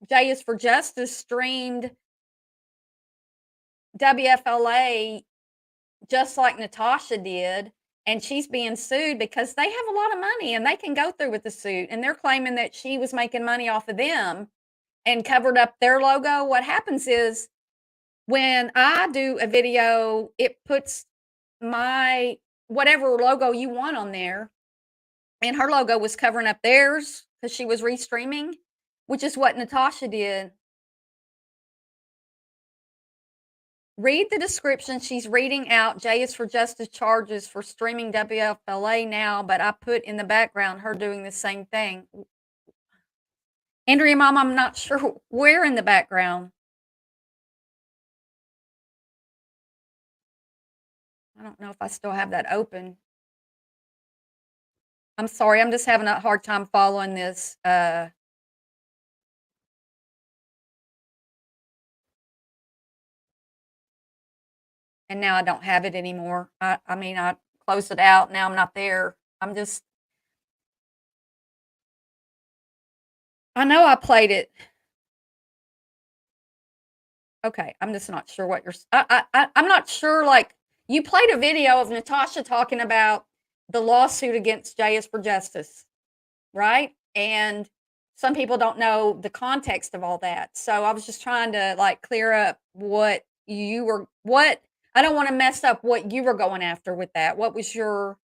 J is for Justice, streamed WFLA just like Natasha did, and she's being sued because they have a lot of money and they can go through with the suit, and they're claiming that she was making money off of them and covered up their logo. What happens is when I do a video, it puts my whatever logo you want on there, and her logo was covering up theirs because she was restreaming, which is what Natasha did. Read the description. She's reading out J is for Justice charges for streaming WFLA now, but I put in the background her doing the same thing. Andrea Mom, I'm not sure where in the background. I don't know if I still have that open. I'm sorry. I'm just having a hard time following this. And now I don't have it anymore. I mean, I closed it out. Now I'm not there. I know I played it. Okay, I'm just not sure what I'm not sure, like, you played a video of Natasha talking about the lawsuit against Jay is for Justice, right? And some people don't know the context of all that. So I was just trying to, like, clear up what I don't wanna mess up what you were going after with that. What was your,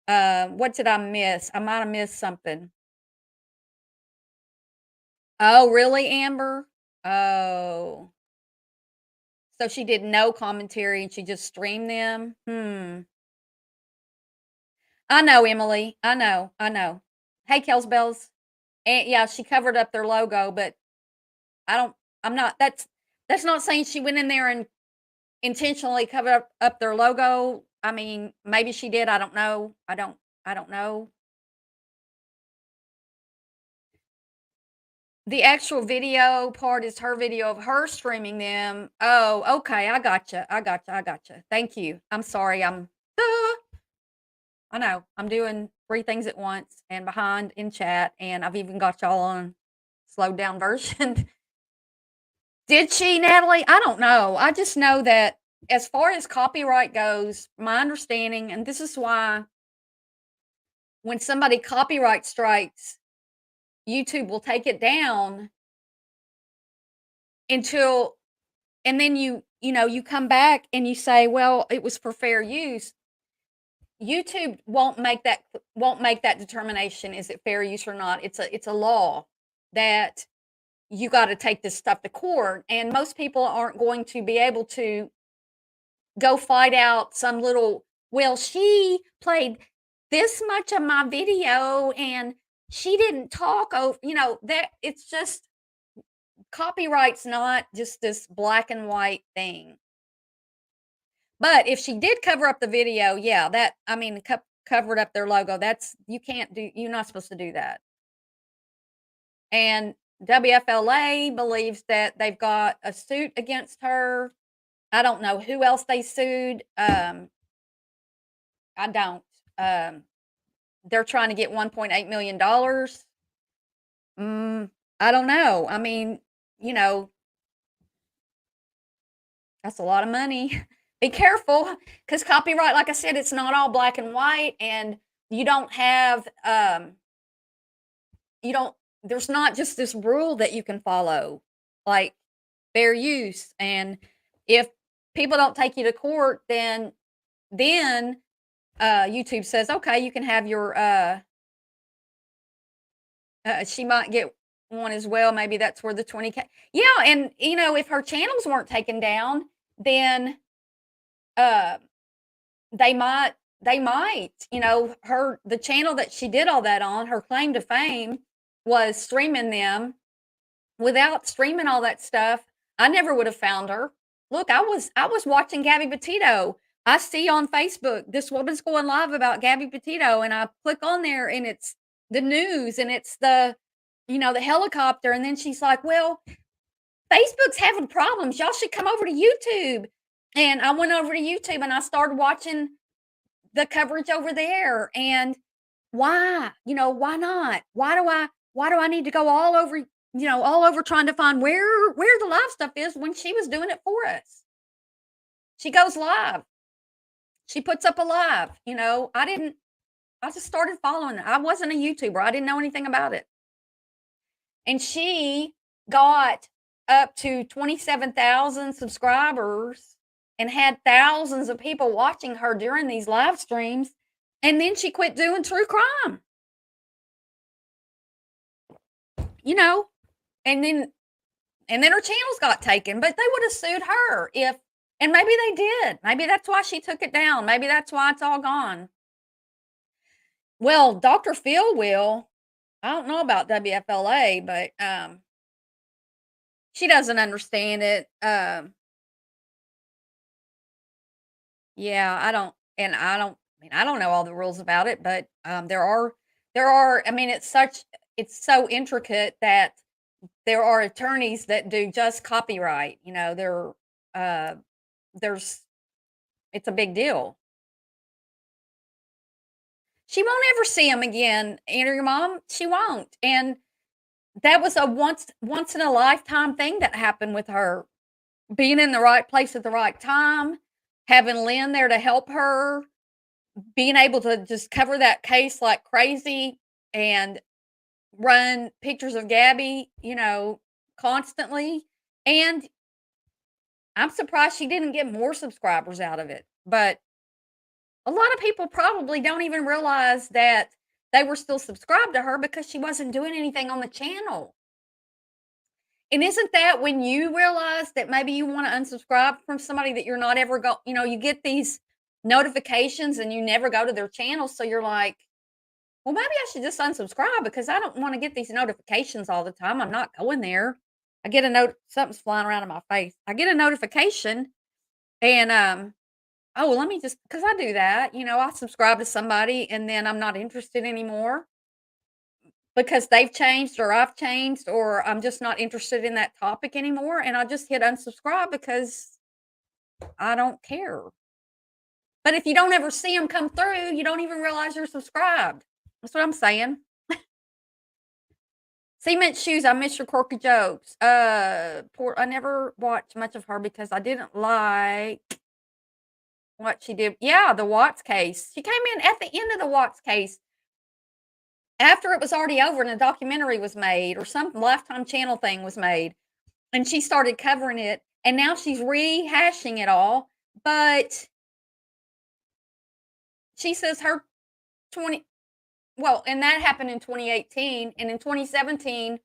what did I miss? I might have missed something. Oh, really, Amber? Oh. So she did no commentary and she just streamed them? I know, Emily. I know, I know. Hey, Kels Bells. And yeah, she covered up their logo, but I don't I'm not that's not saying she went in there and intentionally covered up their logo. I mean, maybe she did, I don't know. I don't know. The actual video part is her video of her streaming them. Oh, okay, I gotcha. I gotcha. I gotcha. Thank you. I'm sorry. I know. I'm doing 3 things at once and behind in chat, and I've even got y'all on slowed down version. Did she, Natalie? I don't know. I just know that as far as copyright goes, my understanding, and this is why when somebody copyright strikes, YouTube will take it down until, and then you come back and you say, well, it was for fair use. YouTube won't make that determination. Is it fair use or not? It's a law that you got to take this stuff to court, and most people aren't going to be able to go fight out some little, well, she played this much of my video and she didn't talk over, that it's just copyright's not just this black and white thing. But if she did cover up the video, yeah, that, I mean, covered up their logo, you're not supposed to do that. And WFLA believes that they've got a suit against her. I don't know who else they sued. I don't. They're trying to get $1.8 million. I don't know. I mean, that's a lot of money. Be careful, because copyright, like I said, it's not all black and white, and you don't have, there's not just this rule that you can follow, like fair use. And if people don't take you to court, then YouTube says, okay, you can have your, she might get one as well. Maybe that's where the 20K. Yeah, and if her channels weren't taken down, then they might, the channel that she did all that on, her claim to fame was streaming them. Without streaming all that stuff, I never would have found her. Look, I was watching Gabby Petito. I see on Facebook this woman's going live about Gabby Petito, and I click on there and it's the news and it's the helicopter, and then she's like, well, Facebook's having problems. Y'all should come over to YouTube. And I went over to YouTube and I started watching the coverage over there. And why? Why not? Why do I need to go all over trying to find where the live stuff is when she was doing it for us? She goes live. She puts up a live. I just started following her. I wasn't a YouTuber. I didn't know anything about it. And she got up to 27,000 subscribers and had thousands of people watching her during these live streams. And then she quit doing true crime. And then her channels got taken, but they would have sued her and maybe they did. Maybe that's why she took it down. Maybe that's why it's all gone. Well, Dr. Phil will. I don't know about WFLA, but she doesn't understand it. Yeah, I don't know all the rules about it, but there are There are, I mean, it's so intricate that there are attorneys that do just copyright. You know, there's it's a big deal. She won't ever see him again. And your mom, she won't. And that was a once in a lifetime thing that happened with her. Being in the right place at the right time, having Lynn there to help her, being able to just cover that case like crazy and run pictures of Gabby, you know, constantly. And I'm surprised she didn't get more subscribers out of it. But a lot of people probably don't even realize that they were still subscribed to her because she wasn't doing anything on the channel. And isn't that when you realize that maybe you want to unsubscribe from somebody that you're not ever you know, you get these notifications and you never go to their channel. So you're like, well, maybe I should just unsubscribe because I don't want to get these notifications all the time. I'm not going there. I get a note, something's flying around in my face. I get a notification and, oh, well, let me just, because I do that, you know, I subscribe to somebody and then I'm not interested anymore because they've changed or I've changed or I'm just not interested in that topic anymore. And I just hit unsubscribe because I don't care. But if you don't ever see them come through, you don't even realize you're subscribed. That's what I'm saying. Cement Shoes, I miss your quirky jokes. I never watched much of her because I didn't like what she did. Yeah, the Watts case. She came in at the end of the Watts case after it was already over and a documentary was made or some Lifetime Channel thing was made. And she started covering it. And now she's rehashing it all. But she says her 20, well, and that happened in 2018. And in 2017,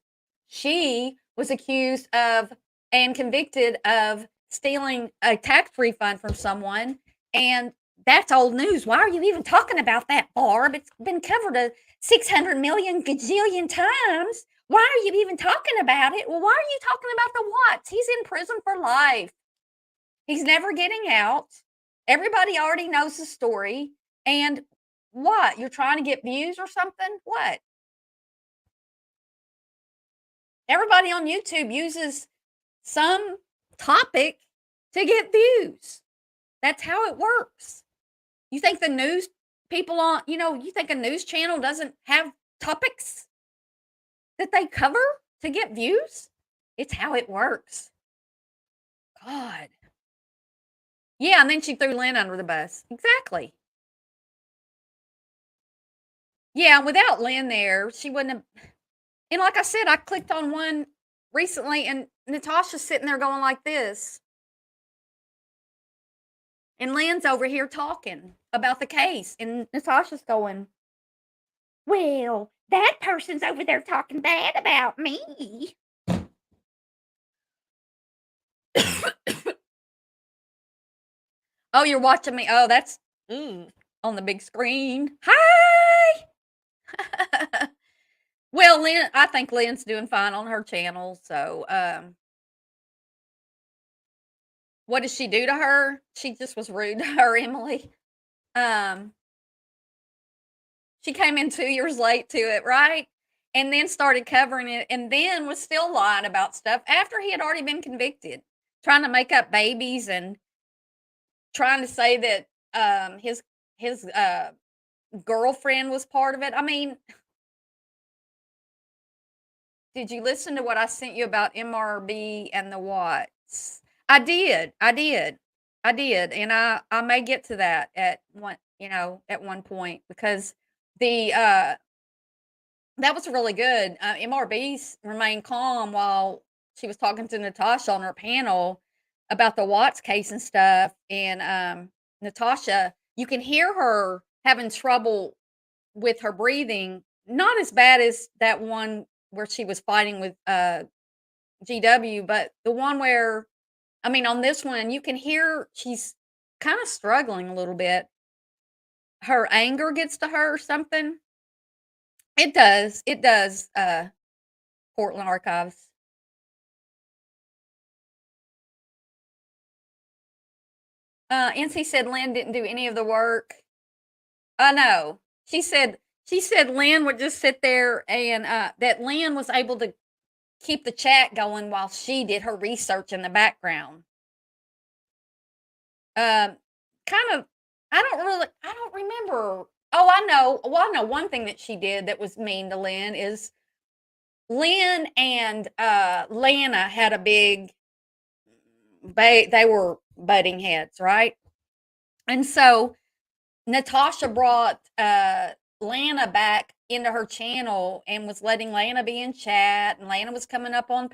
she was accused of and convicted of stealing a tax refund from someone. And that's old news. Why are you even talking about that, Barb? It's been covered a 600 million gajillion times. Why are you even talking about it? Well, why are you talking about the Watts? He's in prison for life. He's never getting out. Everybody already knows the story. And what? You're trying to get views or something? What? Everybody on YouTube uses some topic to get views. That's how it works. You think the news people on, you know, you think a news channel doesn't have topics that they cover to get views? It's how it works. God. Yeah, and then she threw Lynn under the bus. Exactly. Yeah, without Lynn there, she wouldn't have. And like I said, I clicked on one recently and Natasha's sitting there going like this. And Lynn's over here talking about the case. And Natasha's going, well, that person's over there talking bad about me. Oh, you're watching me. Oh, that's on the big screen. Hi. Well, Lynn, I think Lynn's doing fine on her channel. So, what did she do to her? She just was rude to her, Emily. She came in 2 years late to it, right? And then started covering it and then was still lying about stuff after he had already been convicted, trying to make up babies and trying to say that his girlfriend was part of it. I mean, did you listen to what I sent you about MRB and the Watts? I did. And I may get to that at one point because the that was really good. MRB's remained calm while she was talking to Natasha on her panel about the Watts case and stuff. And Natasha, you can hear her having trouble with her breathing, not as bad as that one where she was fighting with GW, but the one where, I mean, on this one, you can hear she's kind of struggling a little bit. Her anger gets to her or something. It does. Portland Archives. NC said Lynn didn't do any of the work. I know. She said She said Lynn would just sit there and that Lynn was able to keep the chat going while she did her research in the background. Kind of, I don't remember. Oh, I know. Well, I know one thing that she did that was mean to Lynn is Lynn and Lana had a big, they were butting heads, right? And so Natasha brought Lana back into her channel and was letting Lana be in chat, and Lana was coming up on,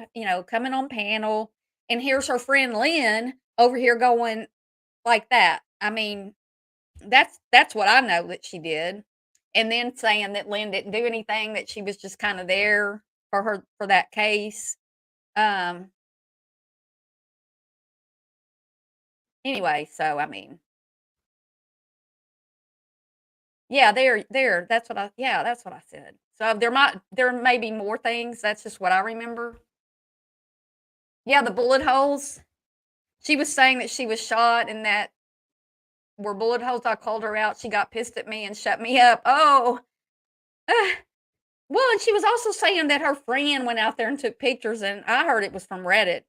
coming on panel. And here's her friend Lynn over here going like that. I mean, that's what I know that she did. And then saying that Lynn didn't do anything, that she was just kind of there for that case. Anyway, so I mean, yeah, there. That's what I said. So there may be more things. That's just what I remember. Yeah, the bullet holes. She was saying that she was shot and that were bullet holes. I called her out. She got pissed at me and shut me up. Oh, well, and she was also saying that her friend went out there and took pictures, and I heard it was from Reddit.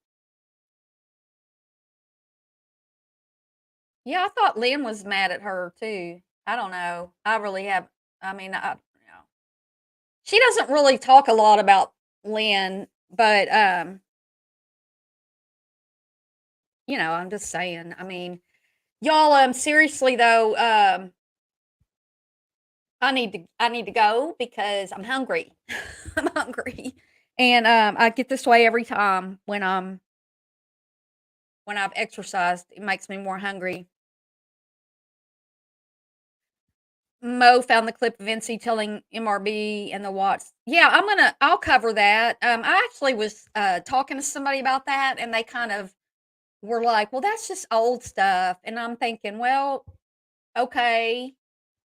Yeah, I thought Lynn was mad at her too. I don't know. I really have. I mean, she doesn't really talk a lot about Lynn, but I'm just saying. I mean, y'all. Seriously though, I need to go because I'm hungry. I'm hungry, and I get this way every time when I've exercised. It makes me more hungry. Mo found the clip of NC telling MRB and the Watts. Yeah, I'll cover that. I actually was talking to somebody about that, and they kind of were like, well, that's just old stuff. And I'm thinking, well, okay.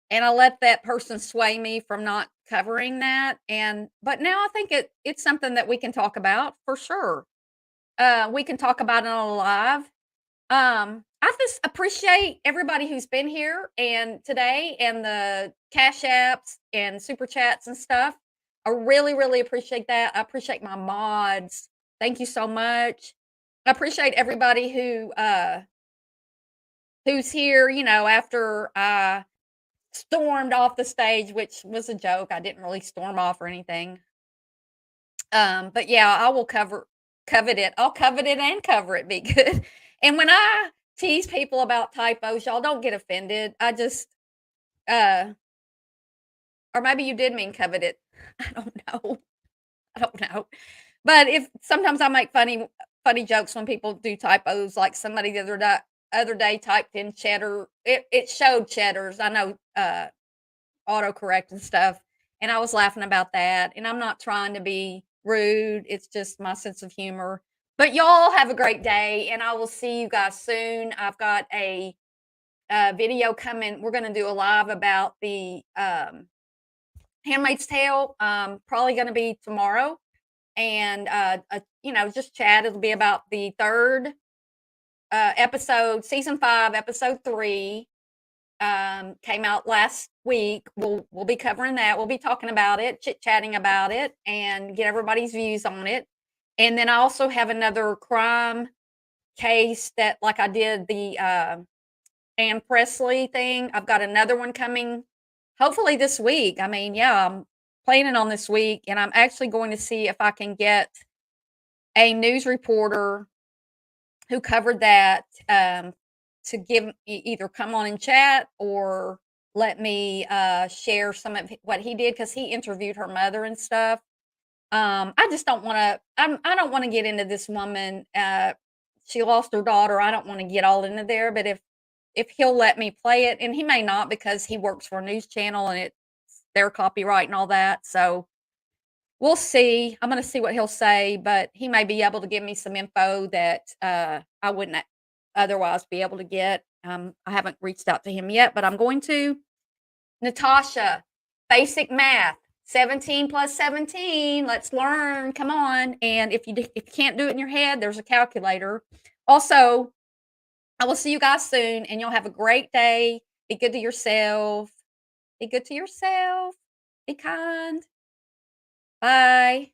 And I let that person sway me from not covering that. But now I think it's something that we can talk about for sure. We can talk about it on a live. I just appreciate everybody who's been here and today and the cash apps and super chats and stuff. I really, really appreciate that. I appreciate my mods. Thank you so much. I appreciate everybody who's here, after I stormed off the stage, which was a joke. I didn't really storm off or anything. But yeah, I will covet it. I'll covet it and cover it. Be good. And when I tease people about typos, y'all don't get offended. I just or maybe you did mean covet it. I don't know. But if sometimes I make funny jokes when people do typos, like somebody the other day typed in cheddar. It showed cheddars. I know autocorrect and stuff. And I was laughing about that. And I'm not trying to be rude. It's just my sense of humor. But y'all have a great day, and I will see you guys soon. I've got a video coming. We're going to do a live about the Handmaid's Tale. Probably going to be tomorrow, and just chat. It'll be about the third episode, season 5, episode 3. Came out last week. We'll be covering that. We'll be talking about it, chit-chatting about it, and get everybody's views on it. And then I also have another crime case that, like I did the Ann Presley thing. I've got another one coming hopefully this week. I mean, yeah, I'm planning on this week, and I'm actually going to see if I can get a news reporter who covered that to give either come on and chat or let me share some of what he did, because he interviewed her mother and stuff. I just don't want to. I don't want to get into this woman. She lost her daughter. I don't want to get all into there. But if he'll let me play it, and he may not because he works for a news channel and it's their copyright and all that. So we'll see. I'm going to see what he'll say, but he may be able to give me some info that I wouldn't otherwise be able to get. I haven't reached out to him yet, but I'm going to. Natasha, basic math. 17 plus 17. Let's learn. Come on. And if you can't do it in your head, there's a calculator. Also, I will see you guys soon, and you'll have a great day. Be good to yourself. Be good to yourself. Be kind. Bye.